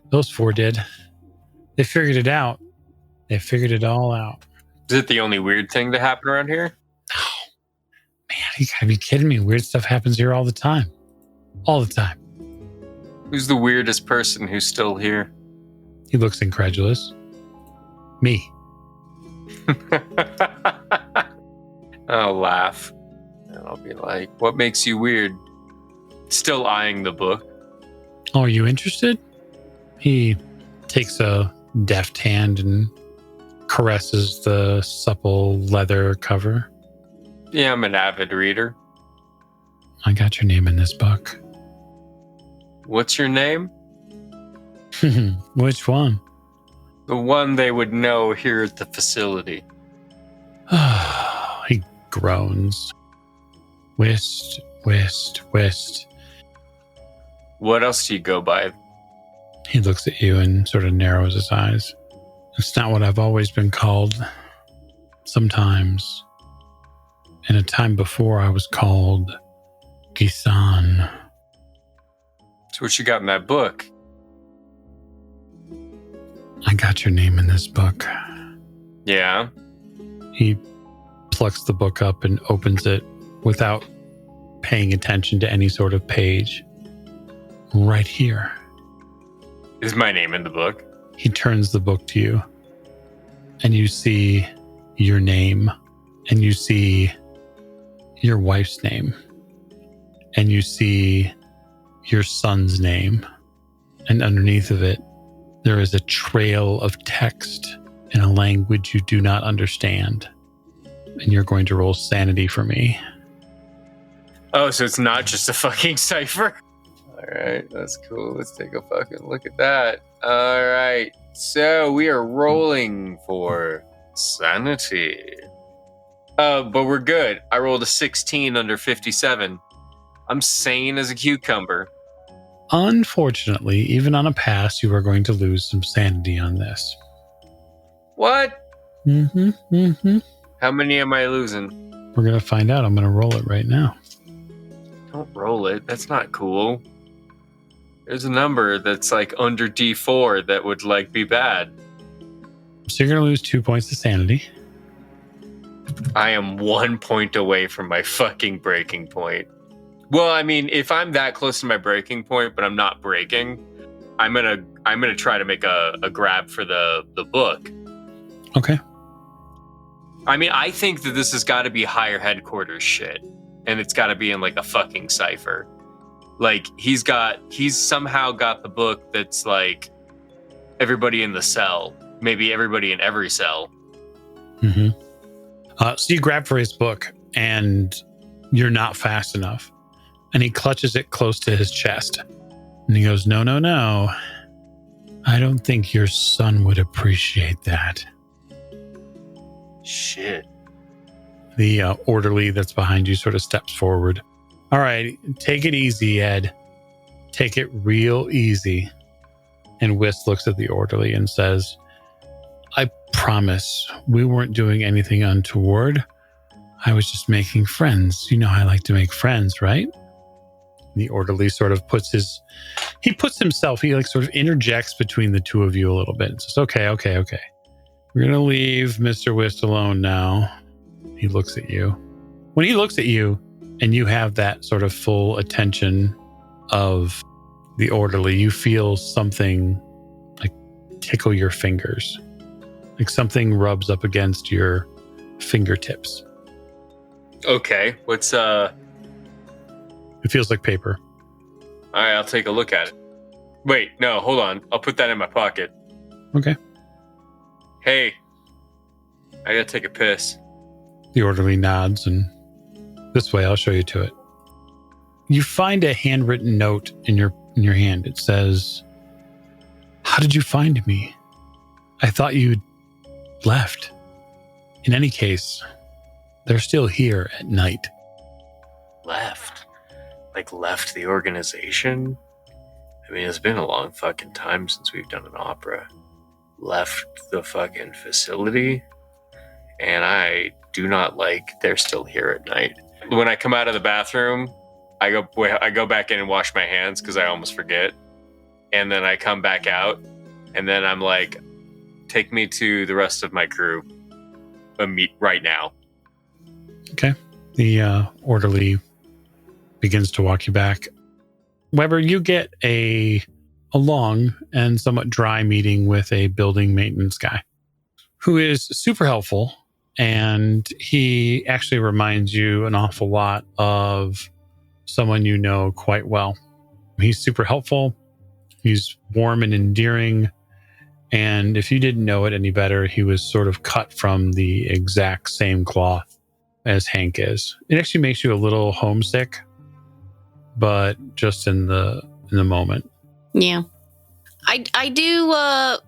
Those 4 did. They figured it out. They figured it all out. Is it the only weird thing to happen around here? Oh, man, you gotta be kidding me. Weird stuff happens here all the time. All the time. Who's the weirdest person who's still here? He looks incredulous. Me. I'll laugh. And I'll be like, what makes you weird? Still eyeing the book. Oh, are you interested? He takes a deft hand and caresses the supple leather cover. Yeah, I'm an avid reader. I got your name in this book. What's your name? Which one? The one they would know here at the facility. He groans. Whist, whist, whist. What else do you go by? He looks at you and sort of narrows his eyes. It's not what I've always been called. Sometimes. In a time before, I was called Gisan. So what you got in that book? I got your name in this book. Yeah. He plucks the book up and opens it without paying attention to any sort of page. Right here. Is my name in the book? He turns the book to you, and you see your name, and you see your wife's name, and you see your son's name, and underneath of it, there is a trail of text in a language you do not understand. And you're going to roll sanity for me. Oh, so it's not just a fucking cipher? All right, that's cool. Let's take a fucking look at that. All right, so we are rolling for sanity. But we're good. I rolled a 16 under 57. I'm sane as a cucumber. Unfortunately, even on a pass, you are going to lose some sanity on this. What? How many am I losing? We're going to find out. I'm going to roll it right now. Don't roll it. That's not cool. There's a number that's like under D4 that would like be bad. So you're going to lose 2 points of sanity. I am 1 point away from my fucking breaking point. Well, I mean, if I'm that close to my breaking point, but I'm not breaking, I'm gonna try to make a grab for the book. Okay. I mean, I think that this has got to be higher headquarters shit, and it's got to be in like a fucking cipher. Like he's somehow got the book that's like everybody in the cell, maybe everybody in every cell. So you grab for his book, and you're not fast enough. And he clutches it close to his chest. And he goes, no. I don't think your son would appreciate that. Shit. The orderly that's behind you sort of steps forward. All right, take it easy, Ed. Take it real easy. And Whist looks at the orderly and says, I promise we weren't doing anything untoward. I was just making friends. You know I like to make friends, right? The orderly sort of he like sort of interjects between the two of you a little bit and says, okay. We're going to leave Mr. Whist alone now. He looks at you. When he looks at you and you have that sort of full attention of the orderly, you feel something like tickle your fingers. Like something rubs up against your fingertips. Okay, what's It feels like paper. All right, I'll take a look at it. Wait, no, hold on. I'll put that in my pocket. Okay. Hey, I gotta take a piss. The orderly nods, and this way I'll show you to it. You find a handwritten note in your hand. It says, "How did you find me? I thought you'd left. In any case, they're still here at night." Left? Like left the organization? I mean, it's been a long fucking time since we've done an opera. Left the fucking facility? And I do not like they're still here at night. When I come out of the bathroom, I go back in and wash my hands because I almost forget. And then I come back out, and then I'm like, take me to the rest of my crew. Meet right now. Okay. The orderly begins to walk you back. Weber, you get a long and somewhat dry meeting with a building maintenance guy who is super helpful, and he actually reminds you an awful lot of someone you know quite well. He's super helpful. He's warm and endearing. And if you didn't know it any better, he was sort of cut from the exact same cloth as Hank is. It actually makes you a little homesick, but just in the moment. Yeah. I do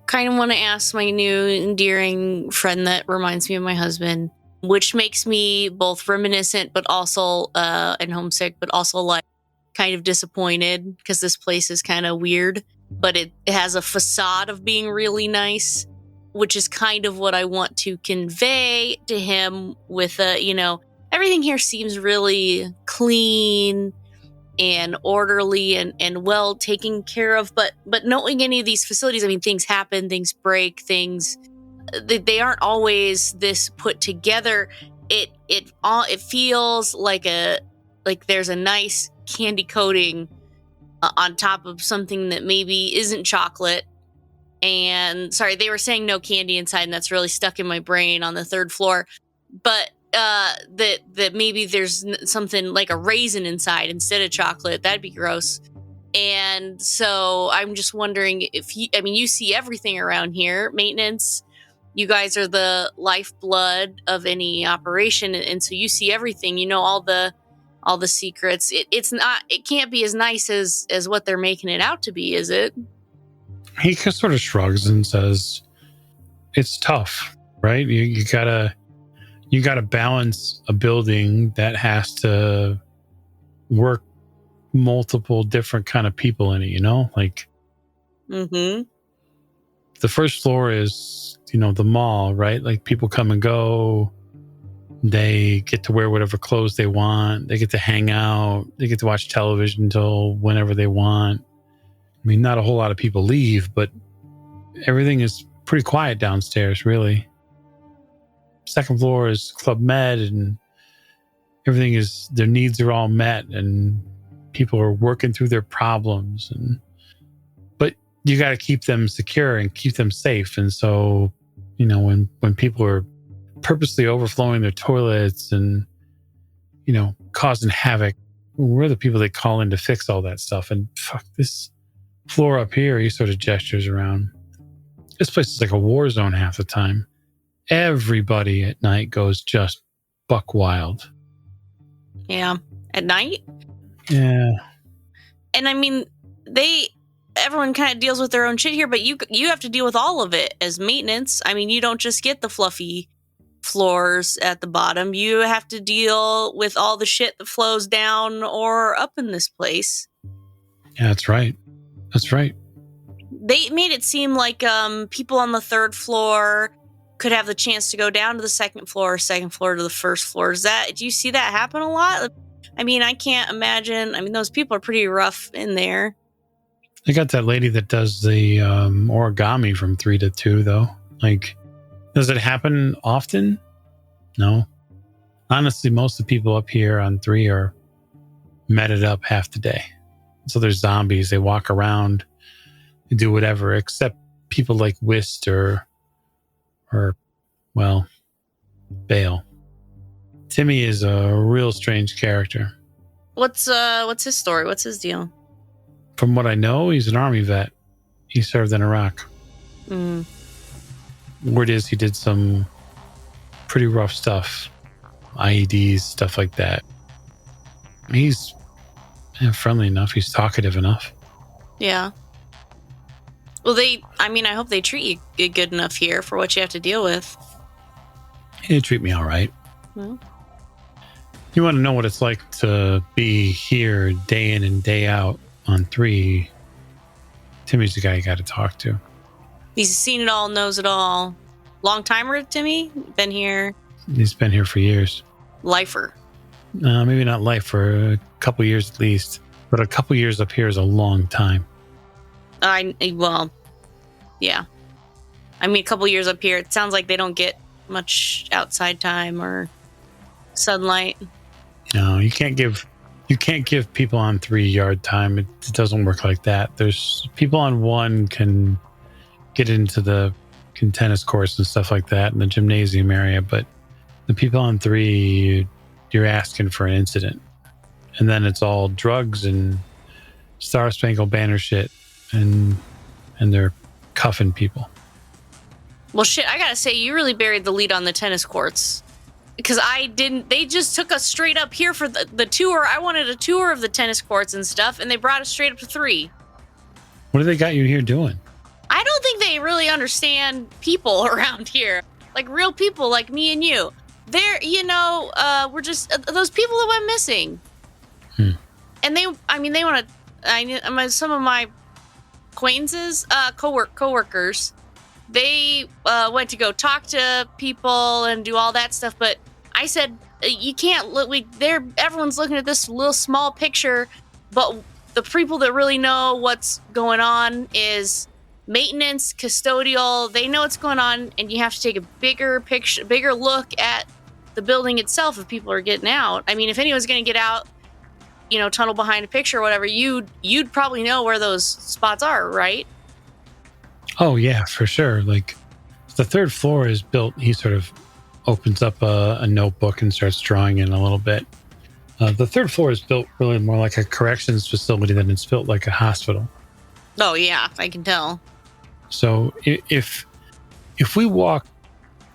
kind of want to ask my new endearing friend that reminds me of my husband, which makes me both reminiscent, but also and homesick, but also like kind of disappointed because this place is kind of weird, but it has a facade of being really nice, which is kind of what I want to convey to him with everything here seems really clean and orderly and well taken care of, but knowing any of these facilities, I mean, things happen, things break, things they aren't always this put together. It feels like there's a nice candy coating on top of something that maybe isn't chocolate. And sorry, they were saying no candy inside, and that's really stuck in my brain on the third floor. But that maybe there's something like a raisin inside instead of chocolate. That'd be gross. And so I'm just wondering if you see everything around here, maintenance. You guys are the lifeblood of any operation, and so you see everything. You know all the secrets. It can't be as nice as what they're making it out to be, is it? He just sort of shrugs and says, "It's tough, right? You gotta balance a building that has to work multiple different kind of people in it, like Mm-hmm. the first floor is, the mall, right? Like people come and go. They get to wear whatever clothes they want. They get to hang out. They get to watch television until whenever they want. I mean, not a whole lot of people leave, but everything is pretty quiet downstairs, really. Second floor is Club Med, and everything is, their needs are all met, and people are working through their problems. But you got to keep them secure and keep them safe. And so, when people are purposely overflowing their toilets and, causing havoc, we're the people they call in to fix all that stuff. And fuck, this floor up here, he sort of gestures around. This place is like a war zone half the time. Everybody at night goes just buck wild. Yeah. At night? Yeah. And I mean, everyone kind of deals with their own shit here, but you have to deal with all of it as maintenance. I mean, you don't just get the fluffy floors at the bottom. You have to deal with all the shit that flows down or up in this place. Yeah, that's right. That's right. They made it seem like people on the third floor could have the chance to go down to the second floor to the first floor. Do you see that happen a lot? I mean, I can't imagine. I mean, those people are pretty rough in there. They got that lady that does the origami from 3 to 2, though. Like, does it happen often? No. Honestly, most of the people up here on 3 are meted up half the day. So they're zombies. They walk around, they do whatever, except people like Whist or Bale. Timmy is a real strange character. What's his story? What's his deal? From what I know, he's an army vet. He served in Iraq. Mm. Word is he did some pretty rough stuff. IEDs, stuff like that. He's Yeah, friendly enough. He's talkative enough. Yeah. Well, I hope they treat you good enough here for what you have to deal with. He treat me all right. Well. You want to know what it's like to be here day in and day out on 3. Timmy's the guy you got to talk to. He's seen it all, knows it all. Long timer, Timmy? Been here? He's been here for years. Lifer. Maybe not life, for a couple years at least. But a couple years up here is a long time. Yeah. I mean, a couple years up here, it sounds like they don't get much outside time or sunlight. No, you can't give people on 3 yard time. It doesn't work like that. There's people on 1 can get into the tennis courts and stuff like that in the gymnasium area, but the people on 3, you're asking for an incident. And then it's all drugs and Star Spangled Banner shit, and they're cuffing people. Well, shit, I gotta say, you really buried the lead on the tennis courts. Because they just took us straight up here for the tour. I wanted a tour of the tennis courts and stuff, and they brought us straight up to 3. What do they got you here doing? I don't think they really understand people around here. Like real people like me and you. They're, we're just those people that went missing. And they want to, some of my acquaintances, coworkers, they went to go talk to people and do all that stuff. But I said, you can't look, everyone's looking at this little small picture, but the people that really know what's going on is maintenance, custodial. They know what's going on, and you have to take a bigger look at the building itself if people are getting out. I mean, if anyone's going to get out, tunnel behind a picture or whatever, you'd probably know where those spots are, right? Oh yeah, for sure. Like the 3rd floor is built. He sort of opens up a notebook and starts drawing in a little bit. The 3rd floor is built really more like a corrections facility than it's built like a hospital. Oh yeah, I can tell. So if we walk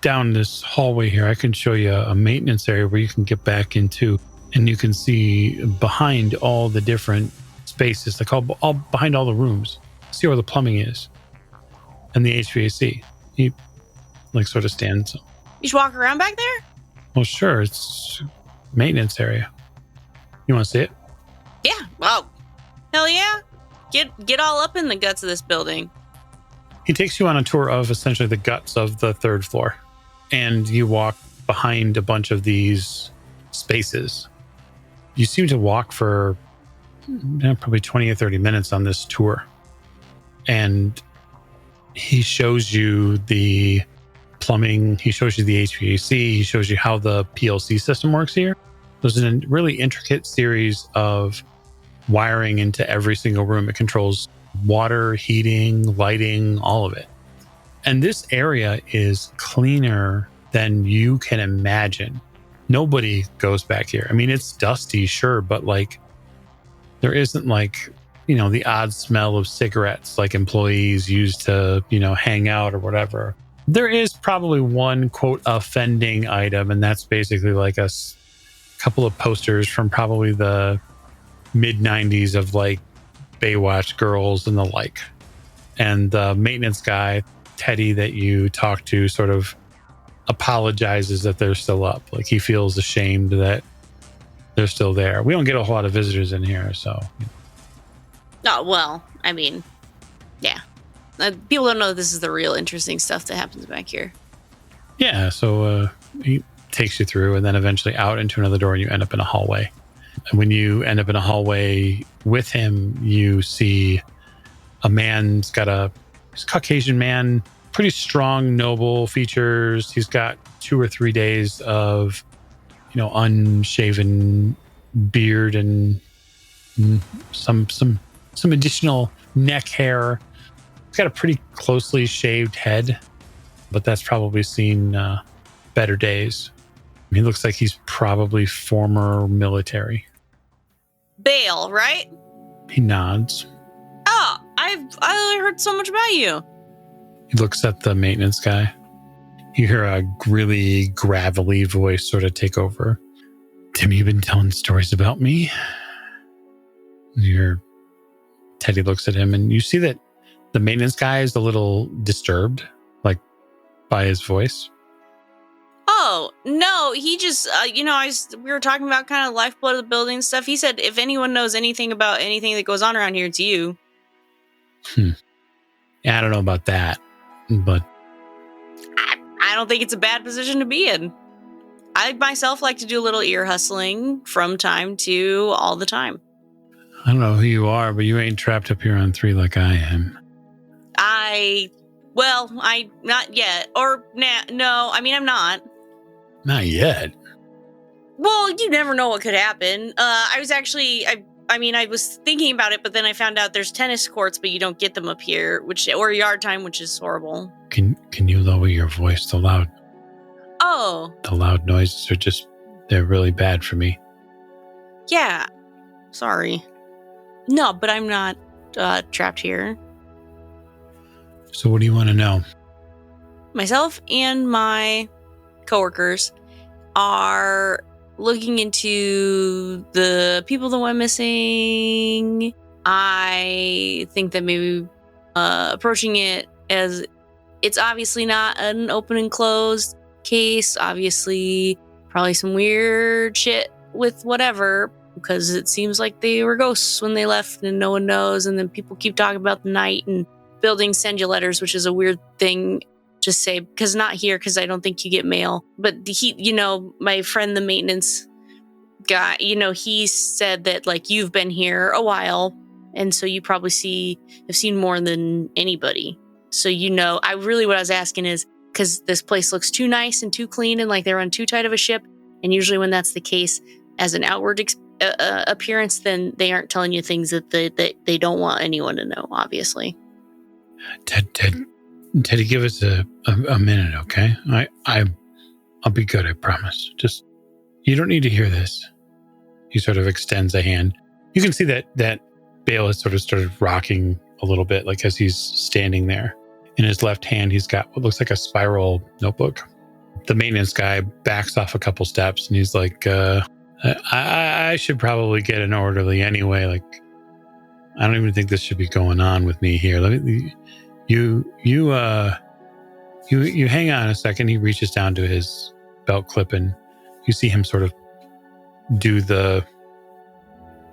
down this hallway here, I can show you a maintenance area where you can get back into, and you can see behind all the different spaces, like all behind all the rooms, see where the plumbing is and the HVAC. He sort of stands. You just walk around back there? Well, sure. It's maintenance area. You want to see it? Yeah. Wow. Hell yeah. Get all up in the guts of this building. He takes you on a tour of essentially the guts of the 3rd floor. And you walk behind a bunch of spaces. You seem to walk for probably 20 or 30 minutes on this tour. And he shows you the plumbing. He shows you the HVAC. He shows you how the PLC system works here. There's a really intricate series of wiring into every single room. It controls water, heating, lighting, all of it. And this area is cleaner than you can imagine. Nobody goes back here. I mean, it's dusty, sure, but there isn't the odd smell of cigarettes like employees use to, hang out or whatever. There is probably one, quote, offending item, and that's basically like a couple of posters from probably the mid-90s of Baywatch girls and the like. And the maintenance guy, Teddy, that you talk to, sort of apologizes that they're still up. He feels ashamed that they're still there. We don't get a whole lot of visitors in here, so. Oh, well, I mean, yeah. People don't know this is the real interesting stuff that happens back here. Yeah, so he takes you through and then eventually out into another door and you end up in a hallway. And when you end up in a hallway with him, you see a man. He's a Caucasian man, pretty strong, noble features. He's got 2 or 3 days of, unshaven beard and some additional neck hair. He's got a pretty closely shaved head, but that's probably seen better days. He looks like he's probably former military. Bale, right? He nods. Oh, I heard so much about you. He looks at the maintenance guy. You hear a really gravelly voice sort of take over. Tim, you've been telling stories about me? Teddy looks at him, and you see that the maintenance guy is a little disturbed, like, by his voice. Oh, no, he just, we were talking about kind of lifeblood of the building and stuff. He said, if anyone knows anything about anything that goes on around here, it's you. Yeah, I don't know about that, but I don't think it's a bad position to be in. I myself like to do a little ear hustling from time to all the time. I don't know who you are, but you ain't trapped up here on 3 like I am. Not yet. Or, no, I mean, I'm not. Not yet. Well, you never know what could happen. I was thinking about it, but then I found out there's tennis courts, but you don't get them up here, or yard time, which is horrible. Can you lower your voice? The loud noises are they're really bad for me. Yeah. Sorry. No, but I'm not trapped here. So what do you want to know? Myself and my coworkers are looking into the people that went missing. I think that maybe approaching it as it's obviously not an open and closed case. Obviously, probably some weird shit with whatever, because it seems like they were ghosts when they left and no one knows. And then people keep talking about the night, and buildings send you letters, which is a weird thing to say, because not here, because I don't think you get mail. But my friend, the maintenance guy, he said that, like, you've been here a while, and so you probably have seen more than anybody. So, what I was asking is, because this place looks too nice and too clean, and like they're on too tight of a ship. And usually when that's the case, as an outward appearance, then they aren't telling you things that they don't want anyone to know, obviously. Teddy, give us a minute, okay? I'll be good, I promise. Just, you don't need to hear this. He sort of extends a hand. You can see that Bale has sort of started rocking a little bit, like as he's standing there. In his left hand, he's got what looks like a spiral notebook. The maintenance guy backs off a couple steps, and he's like, I should probably get an orderly anyway. Like, I don't even think this should be going on with me here. You hang on a second. He reaches down to his belt clip, and you see him sort of do the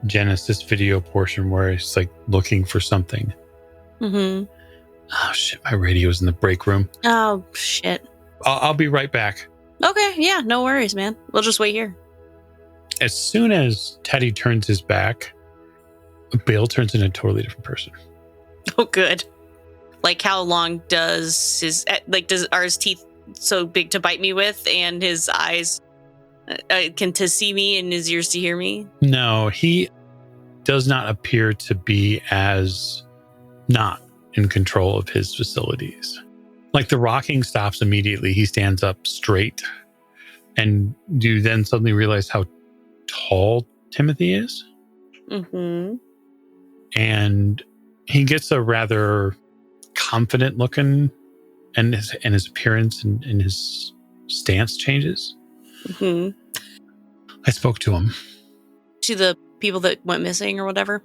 Genesis video portion where he's like looking for something. Mm-hmm. Oh shit, my radio's in the break room. Oh shit. I'll be right back. Okay, yeah, no worries, man. We'll just wait here. As soon as Teddy turns his back, Bale turns into a totally different person. Oh, good. Like, how long are his teeth so big to bite me with, and his eyes can to see me, and his ears to hear me? No, he does not appear to be as not in control of his facilities. Like, the rocking stops immediately. He stands up straight, and you then suddenly realize how tall Timothy is. Mm-hmm. And he gets a rather confident looking, and his appearance and his stance changes. Mm-hmm. I spoke to him. To the people that went missing or whatever?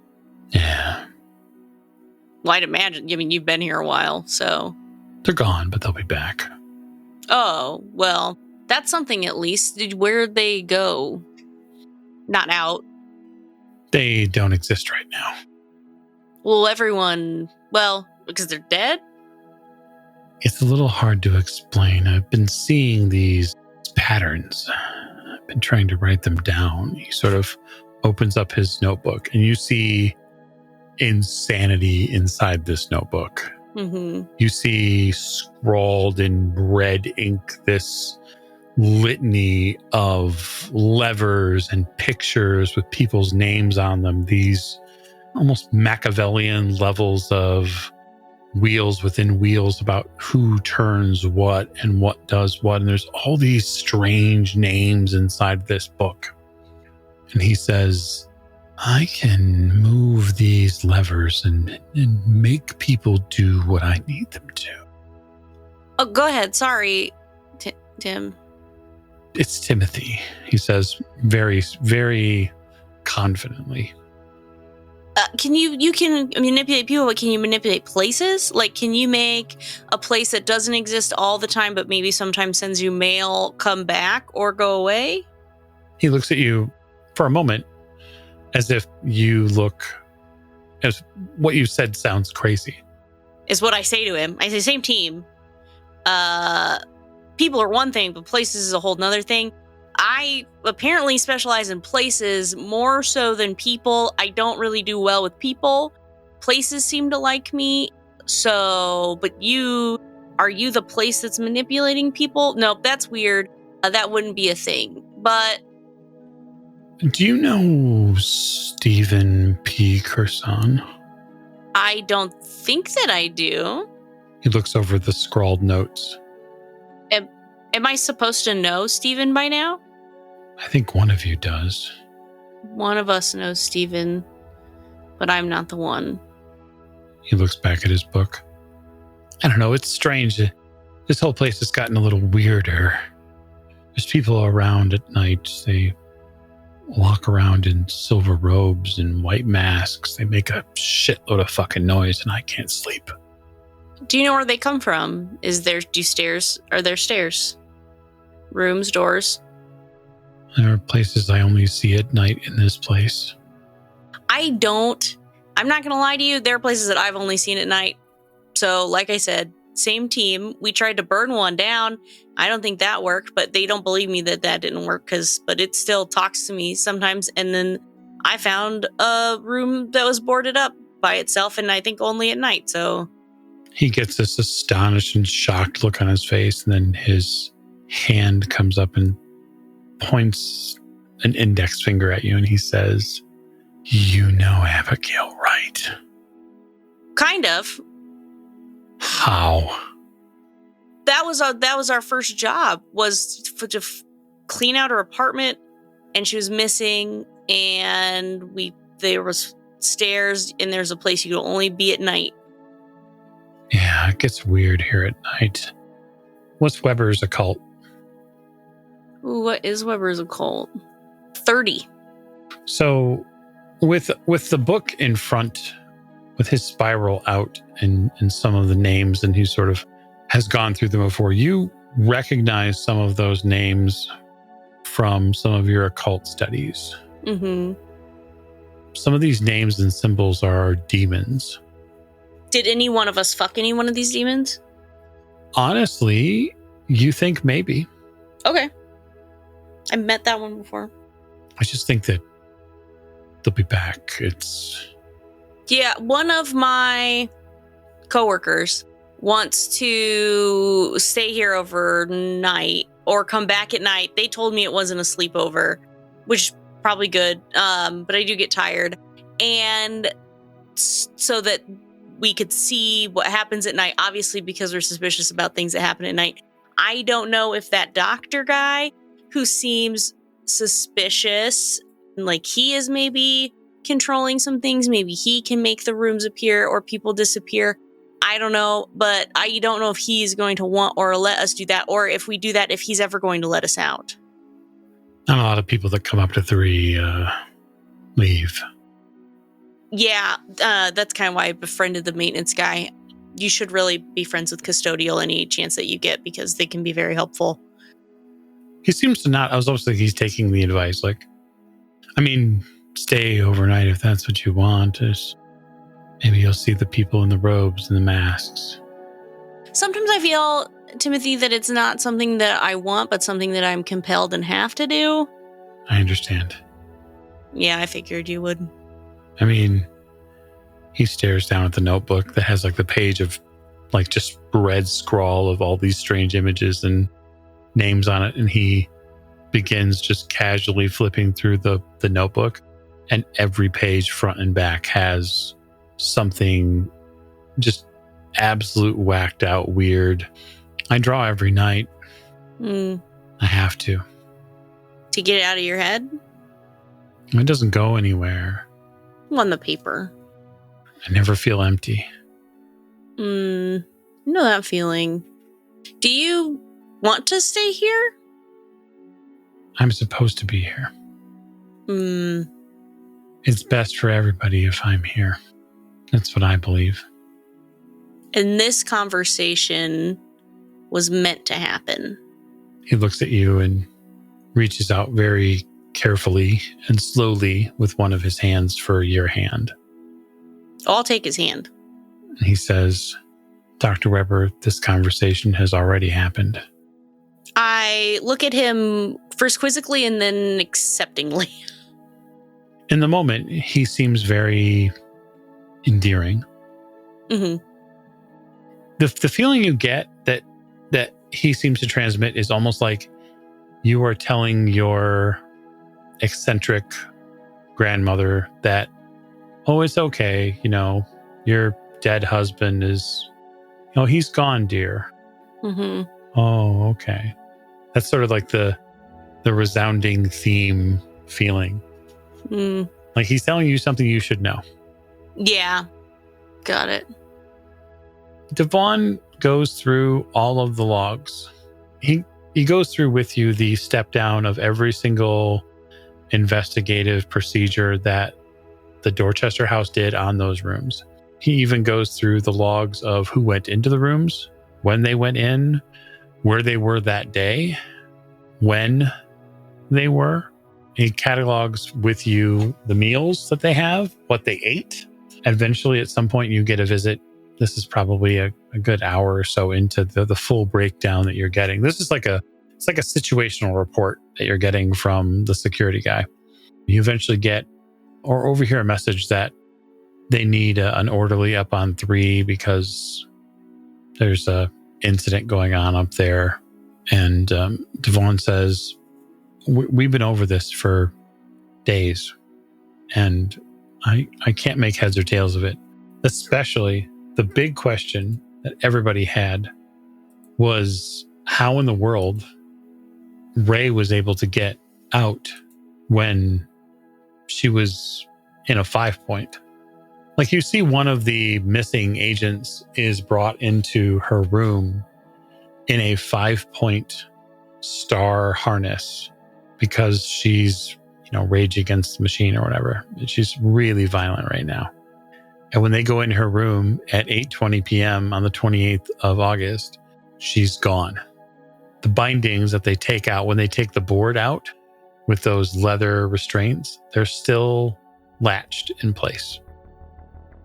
Yeah. Well, I'd imagine. I mean, you've been here a while, so. They're gone, but they'll be back. Oh, well, that's something at least. Where'd they go? Not out. They don't exist right now. Well, because they're dead? It's a little hard to explain. I've been seeing these patterns. I've been trying to write them down. He sort of opens up his notebook, and you see insanity inside this notebook. Mm-hmm. You see scrawled in red ink this litany of levers and pictures with people's names on them. These almost Machiavellian levels of wheels within wheels about who turns what and what does what. And there's all these strange names inside this book. And he says, I can move these levers and make people do what I need them to. Oh, go ahead. Sorry, Tim. It's Timothy, he says very, very confidently. Can you can manipulate people, but can you manipulate places? Like, can you make a place that doesn't exist all the time, but maybe sometimes sends you mail come back or go away? He looks at you for a moment as if as what you said sounds crazy. Is what I say to him. I say, same team. People are one thing, but places is a whole nother thing. I apparently specialize in places more so than people. I don't really do well with people. Places seem to like me. So, but are you the place that's manipulating people? No, that's weird. That wouldn't be a thing. But do you know Stephen P. Curson? I don't think that I do. He looks over the scrawled notes. Am I supposed to know Stephen by now? I think one of you does. One of us knows Stephen, but I'm not the one. He looks back at his book. I don't know, it's strange. This whole place has gotten a little weirder. There's people around at night. They walk around in silver robes and white masks. They make a shitload of fucking noise and I can't sleep. Do you know where they come from? Are there stairs? Rooms, doors? There are places I only see at night in this place. I'm not going to lie to you. There are places that I've only seen at night. So, like I said, same team. We tried to burn one down. I don't think that worked, but they don't believe me that didn't work but it still talks to me sometimes. And then I found a room that was boarded up by itself, and I think only at night. So he gets this astonished and shocked look on his face, and then his hand comes up and points an index finger at you, and he says, "You know Abigail, right?" Kind of. How? That was our first job, was to clean out her apartment, and she was missing, and there was stairs, and there's a place you could only be at night. Yeah, it gets weird here at night. What's Weber's occult? Ooh, what is Weber's occult? 30. So with the book in front, with his spiral out and some of the names, and he sort of has gone through them before, you recognize some of those names from some of your occult studies. Mm-hmm. Some of these names and symbols are demons. Did any one of us fuck any one of these demons? Honestly, you think maybe. Okay. I met that one before. I just think that they'll be back. Yeah, one of my coworkers wants to stay here overnight or come back at night. They told me it wasn't a sleepover, which is probably good, but I do get tired. And so that we could see what happens at night, obviously, because we're suspicious about things that happen at night. I don't know if that doctor guy who seems suspicious, like he is maybe controlling some things, maybe he can make the rooms appear or people disappear. I don't know, but I don't know if he's going to want or let us do that, or if we do that, if he's ever going to let us out. Not a lot of people that come up to 3 leave. Yeah, that's kind of why I befriended the maintenance guy. You should really be friends with custodial any chance that you get, because they can be very helpful. He seems to not. I was almost like he's taking the advice. Like, I mean, stay overnight if that's what you want. Maybe you'll see the people in the robes and the masks. Sometimes I feel, Timothy, that it's not something that I want, but something that I'm compelled and have to do. I understand. Yeah, I figured you would. I mean, he stares down at the notebook that has like the page of like just red scrawl of all these strange images and names on it. And he begins just casually flipping through the notebook, and every page front and back has something just absolute whacked out weird. I draw every night. I have to. To get it out of your head? It doesn't go anywhere. On the paper. I never feel empty. I know that feeling. Do you want to stay here? I'm supposed to be here. It's best for everybody if I'm here. That's what I believe. And this conversation was meant to happen. He looks at you and reaches out very carefully and slowly with one of his hands for your hand. I'll take his hand. And he says, Dr. Weber, this conversation has already happened. I look at him first quizzically and then acceptingly. In the moment, he seems very endearing. Mm-hmm. The feeling you get that he seems to transmit is almost like you are telling your eccentric grandmother that, oh, it's okay, your dead husband is, he's gone, dear. Mm-hmm. Oh, okay. That's sort of like the resounding theme feeling. Mm. Like he's telling you something you should know. Yeah. Got it. Devon goes through all of the logs. He goes through with you the step down of every single investigative procedure that the Dorchester house did on those rooms. He even goes through the logs of who went into the rooms, when they went in, where they were that day, when they were. He catalogs with you the meals that they have, what they ate. Eventually, at some point, you get a visit. This is probably a good hour or so into the full breakdown that you're getting. This is like it's like a situational report that you're getting from the security guy. You eventually get or overhear a message that they need an orderly up on 3 because there's a incident going on up there. And Devon says, we've been over this for days, and I can't make heads or tails of it. Especially the big question that everybody had was how in the world Ray was able to get out when she was in a 5-point. Like, you see one of the missing agents is brought into her room in a 5-point star harness because she's, rage against the machine or whatever. She's really violent right now. And when they go in her room at 8:20 p.m. on the 28th of August, she's gone. The bindings that they take out, when they take the board out with those leather restraints, they're still latched in place.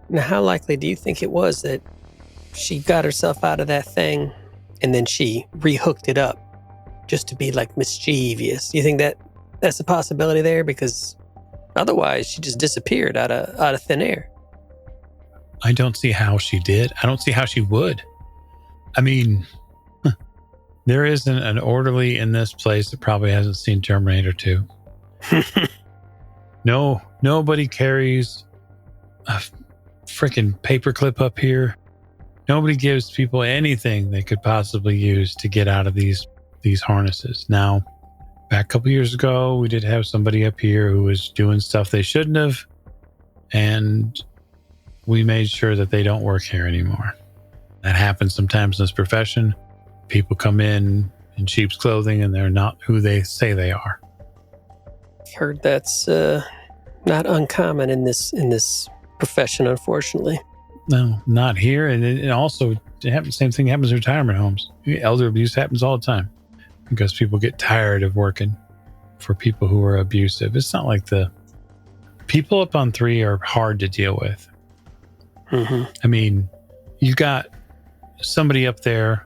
Now, how likely do you think it was that she got herself out of that thing and then she rehooked it up just to be like mischievous? Do you think that that's a possibility there? Because otherwise she just disappeared out of thin air. I don't see how she did. I don't see how she would. I mean, there isn't an orderly in this place that probably hasn't seen Terminator 2. No, nobody carries a freaking paperclip up here. Nobody gives people anything they could possibly use to get out of these harnesses. Now, back a couple years ago, we did have somebody up here who was doing stuff they shouldn't have, and we made sure that they don't work here anymore. That happens sometimes in this profession. People come in sheep's clothing and they're not who they say they are. I've heard that's not uncommon in this profession, unfortunately. No, not here. And it also happens. Same thing happens in retirement homes. Elder abuse happens all the time because people get tired of working for people who are abusive. It's not like the people up on 3 are hard to deal with. Mm-hmm. I mean, you got somebody up there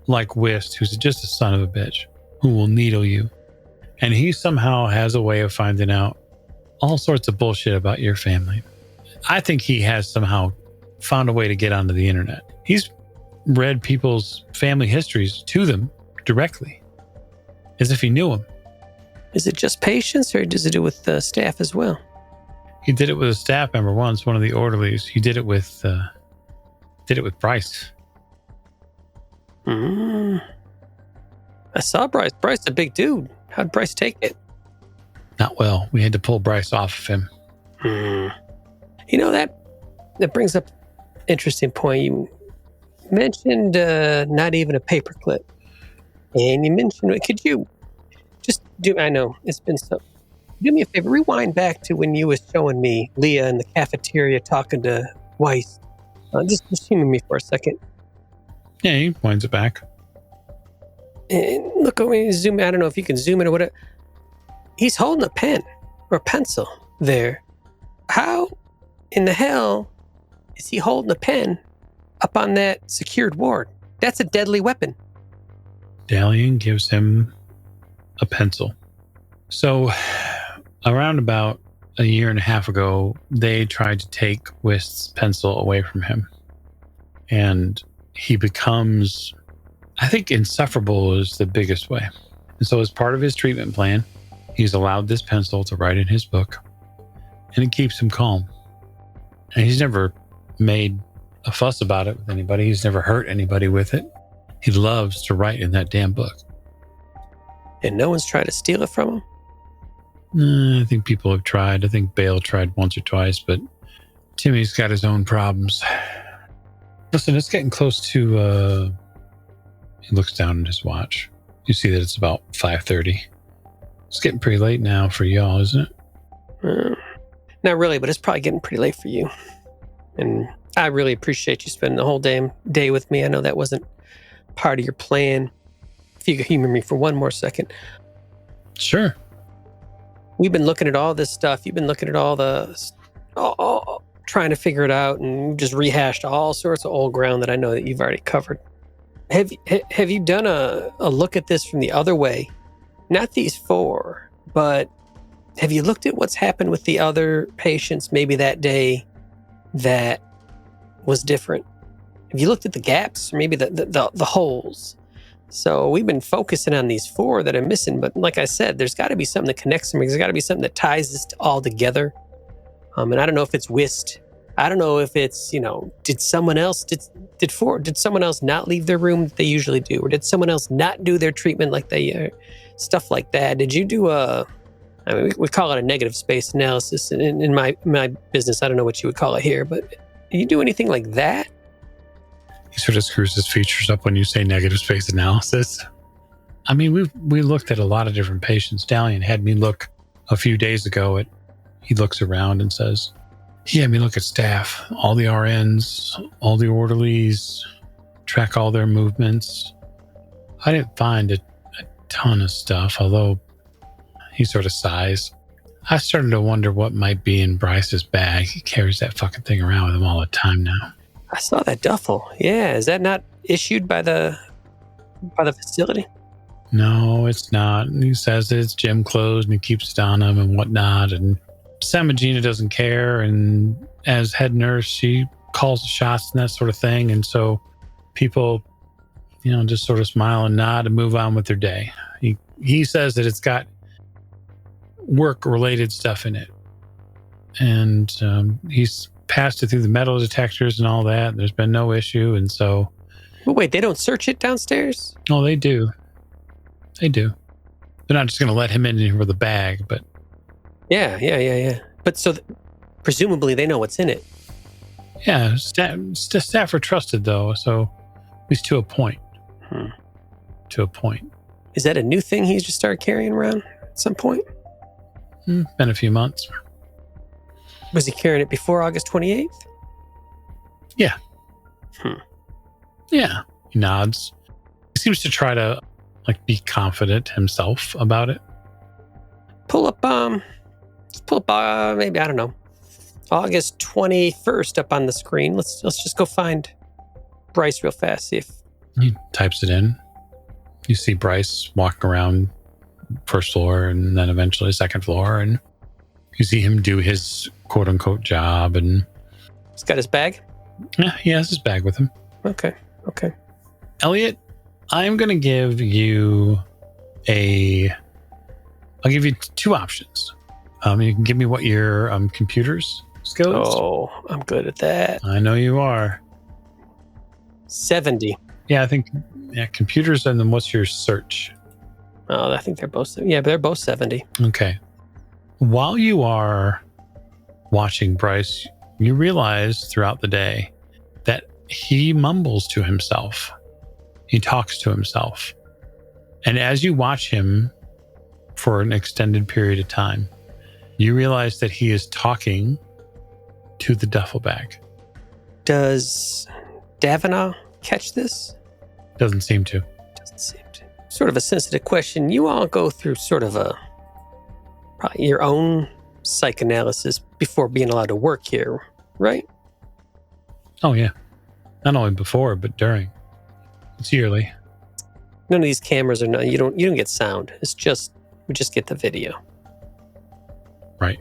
like Whist, who's just a son of a bitch, who will needle you. And he somehow has a way of finding out all sorts of bullshit about your family. I think he has somehow found a way to get onto the internet. He's read people's family histories to them directly, as if he knew them. Is it just patients, or does it do with the staff as well? He did it with a staff member once, one of the orderlies. He did it with Bryce. I saw Bryce. Bryce is a big dude. How'd Bryce take it? Not well. We had to pull Bryce off of him. That brings up an interesting point. You mentioned not even a paperclip. And you mentioned, could you just do, I know it's been so Do me a favor, rewind back to when you was showing me Leah in the cafeteria talking to Weiss. Just humor me for a second. Yeah, he winds it back. And look, when you zoom. I don't know if you can zoom in or whatever. He's holding a pen or a pencil there. How in the hell is he holding a pen up on that secured ward? That's a deadly weapon. Dallan gives him a pencil. So, around about a year and a half ago, they tried to take Wist's pencil away from him. And he becomes, I think insufferable is the biggest way. And so as part of his treatment plan, he's allowed this pencil to write in his book, and it keeps him calm. And he's never made a fuss about it with anybody. He's never hurt anybody with it. He loves to write in that damn book. And no one's tried to steal it from him? I think people have tried. I think Bale tried once or twice, but Timmy's got his own problems. Listen, it's getting close to, he looks down at his watch. You see that it's about 5:30. It's getting pretty late now for y'all, isn't it? Not really, but it's probably getting pretty late for you. And I really appreciate you spending the whole damn day with me. I know that wasn't part of your plan. If you could humor me for one more second. Sure. We've been looking at all this stuff. You've been looking at all trying to figure it out, and we've just rehashed all sorts of old ground that I know that you've already covered. Have you done a look at this from the other way? Not these four, but have you looked at what's happened with the other patients maybe that day that was different? Have you looked at the gaps, or maybe the holes? So we've been focusing on these four that are missing, but like I said, there's got to be something that connects them. There's got to be something that ties this all together. And I don't know if it's Wist. I don't know if it's, did someone else not leave their room that they usually do, or did someone else not do their treatment like they stuff like that? Did you do we call it a negative space analysis in my business. I don't know what you would call it here, but do you do anything like that? He sort of screws his features up when you say negative space analysis. I mean, we looked at a lot of different patients. Dallan had me look a few days ago he looks around and says, he had me look at staff, all the RNs, all the orderlies, track all their movements. I didn't find a ton of stuff, although he sort of sighs. I started to wonder what might be in Bryce's bag. He carries that fucking thing around with him all the time now. I saw that duffel. Yeah, is that not issued by the facility? No, it's not. He says it's gym clothes and he keeps it on him and whatnot. And Samagina doesn't care. And as head nurse, she calls the shots and that sort of thing. And so people, just sort of smile and nod and move on with their day. He says that it's got work-related stuff in it. And he's passed it through the metal detectors and all that. There's been no issue. And so... But wait, they don't search it downstairs? Oh, they do. They do. They're not just going to let him in here with a bag, but... Yeah. But so presumably they know what's in it. Yeah, staff are trusted, though, so at least to a point. To a point. Is that a new thing he's just started carrying around at some point? Been a few months. Was he carrying it before August 28th? Yeah. Yeah. He nods. He seems to try to be confident himself about it. Pull up maybe, I don't know, August 21st up on the screen. Let's just go find Bryce real fast, see if... He types it in. You see Bryce walking around first floor and then eventually second floor, and you see him do his quote-unquote job. And he's got his bag? Yeah, he has his bag with him. Okay. Elliot, I'm going to give you I'll give you two options. You can give me what your computer's skills. Oh, I'm good at that. I know you are. 70. Yeah, I think computers, and then what's your search? Oh, I think they're both 70. Okay. While you are watching Bryce, you realize throughout the day that he mumbles to himself. He talks to himself. And as you watch him for an extended period of time, You realize that he is talking to the duffel bag. Does Davina catch this? Doesn't seem to. Doesn't seem to. Sort of a sensitive question. You all go through sort of probably your own psychoanalysis before being allowed to work here, right? Oh, yeah. Not only before, but during. It's yearly. None of these cameras are not. You don't get sound. It's just we just get the video. Right.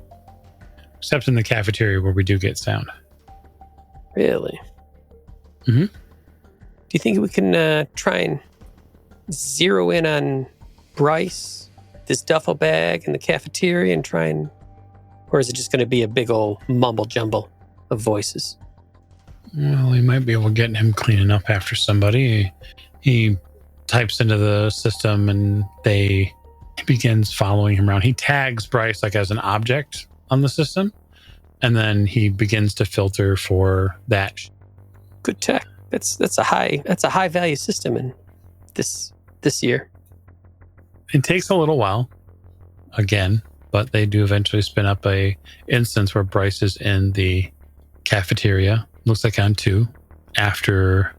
Except in the cafeteria where we do get sound. Really? Mm-hmm. Do you think we can try and zero in on Bryce, this duffel bag in the cafeteria and try and... Or is it just going to be a big old mumble jumble of voices? Well, we might be able to get him cleaning up after somebody. He types into the system and he begins following him around. He tags Bryce like as an object on the system, and then he begins to filter for that. Good tech. That's a high value system in this year. It takes a little while, again, but they do eventually spin up a instance where Bryce is in the cafeteria. Looks like on 2 after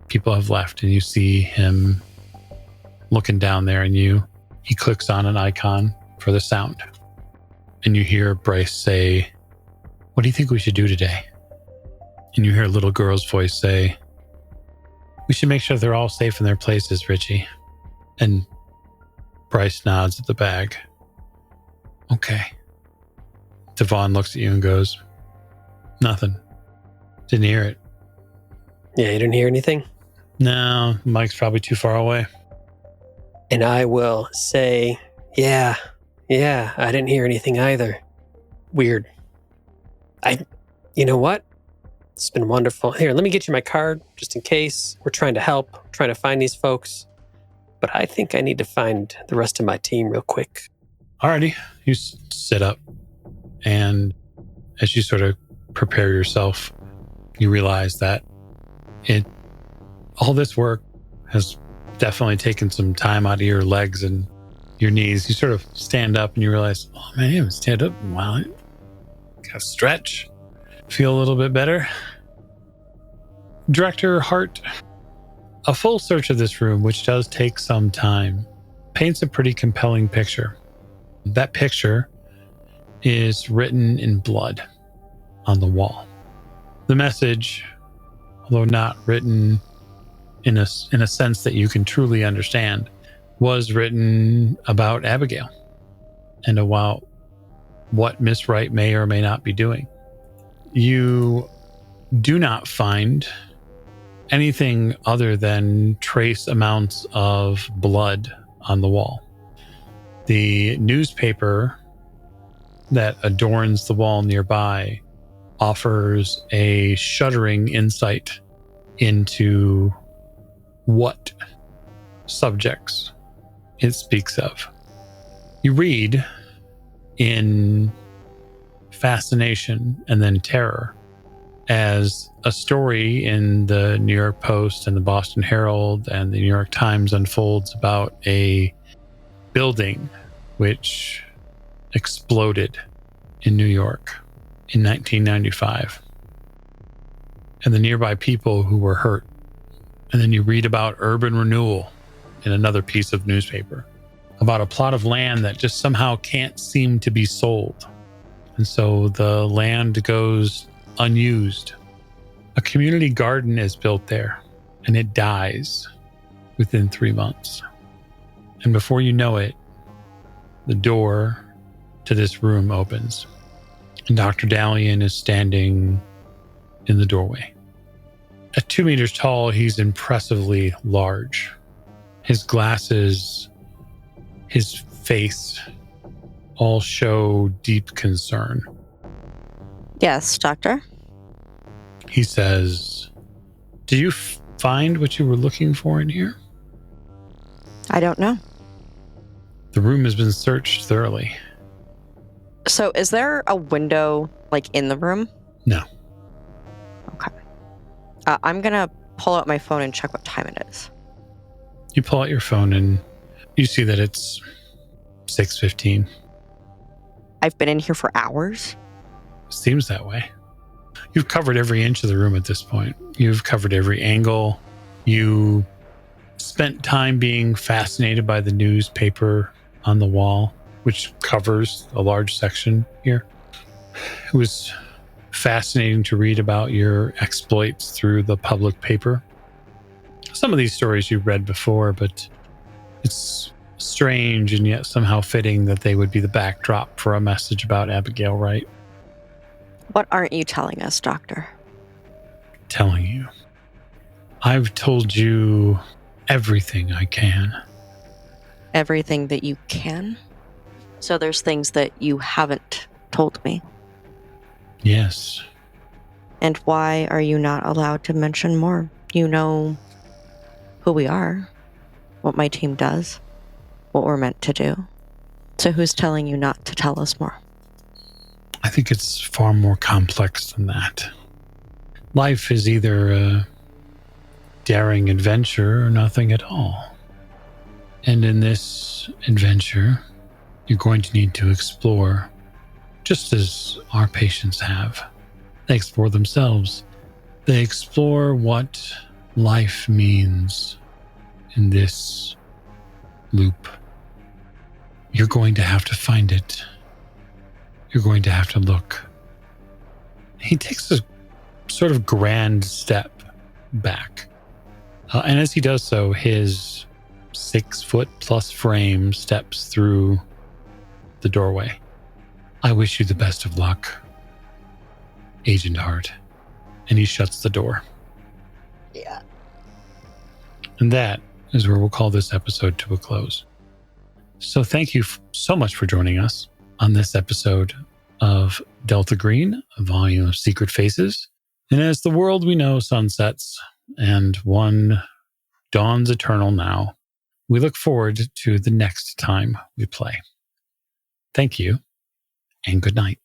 people have left, and you see him looking down there, and he clicks on an icon for the sound, and you hear Bryce say, "What do you think we should do today?" And you hear a little girl's voice say, "We should make sure they're all safe in their places, Richie." And Bryce nods at the bag. Okay. Devon looks at you and goes, "Nothing. Didn't hear it." Yeah, you didn't hear anything? No, Mike's probably too far away. And I will say, yeah, I didn't hear anything either. Weird. You know what? It's been wonderful. Here, let me get you my card, just in case. We're trying to help, trying to find these folks. But I think I need to find the rest of my team real quick. Alrighty. You sit up, and as you sort of prepare yourself, you realize that all this work has definitely taken some time out of your legs and your knees. You sort of stand up and you realize, oh man, I haven't stand up in a while. Gotta stretch. Feel a little bit better. Director Hart, a full search of this room, which does take some time, paints a pretty compelling picture. That picture is written in blood on the wall. The message, although not written in a sense that you can truly understand, was written about Abigail and about what Miss Wright may or may not be doing. You do not find anything other than trace amounts of blood on the wall. The newspaper that adorns the wall nearby offers a shuddering insight into what subjects it speaks of. You read in fascination and then terror as a story in the New York Post and the Boston Herald and the New York Times unfolds about a building which exploded in New York in 1995 and the nearby people who were hurt. And then you read about urban renewal in another piece of newspaper, about a plot of land that just somehow can't seem to be sold. And so the land goes unused. A community garden is built there, and it dies within 3 months. And before you know it, the door to this room opens, and Dr. Dallan is standing in the doorway. At 2 meters tall, he's impressively large. His glasses, his face, all show deep concern. Yes, Doctor? He says, "Did you find what you were looking for in here?" I don't know. The room has been searched thoroughly. So is there a window, like, in the room? No. Okay. I'm going to pull out my phone and check what time it is. You pull out your phone and you see that it's 6:15. I've been in here for hours? Seems that way. You've covered every inch of the room at this point. You've covered every angle. You spent time being fascinated by the newspaper on the wall, which covers a large section here. It was fascinating to read about your exploits through the public paper. Some of these stories you've read before, but it's strange and yet somehow fitting that they would be the backdrop for a message about Abigail Wright. What aren't you telling us, Doctor? Telling you. I've told you everything I can. Everything that you can? So there's things that you haven't told me. Yes. And why are you not allowed to mention more? You know who we are, what my team does, what we're meant to do. So who's telling you not to tell us more? I think it's far more complex than that. Life is either a daring adventure or nothing at all. And in this adventure, you're going to need to explore, just as our patients have. They explore themselves. They explore what life means in this loop. You're going to have to find it. You're going to have to look. He takes a sort of grand step back. And as he does so, his 6-foot+ frame steps through the doorway. I wish you the best of luck, Agent Hart. And he shuts the door. Yeah. And that is where we'll call this episode to a close. So thank you so much for joining us on this episode of Delta Green, a volume of Secret Faces. And as the world we know sunsets and one dawns eternal now, we look forward to the next time we play. Thank you and good night.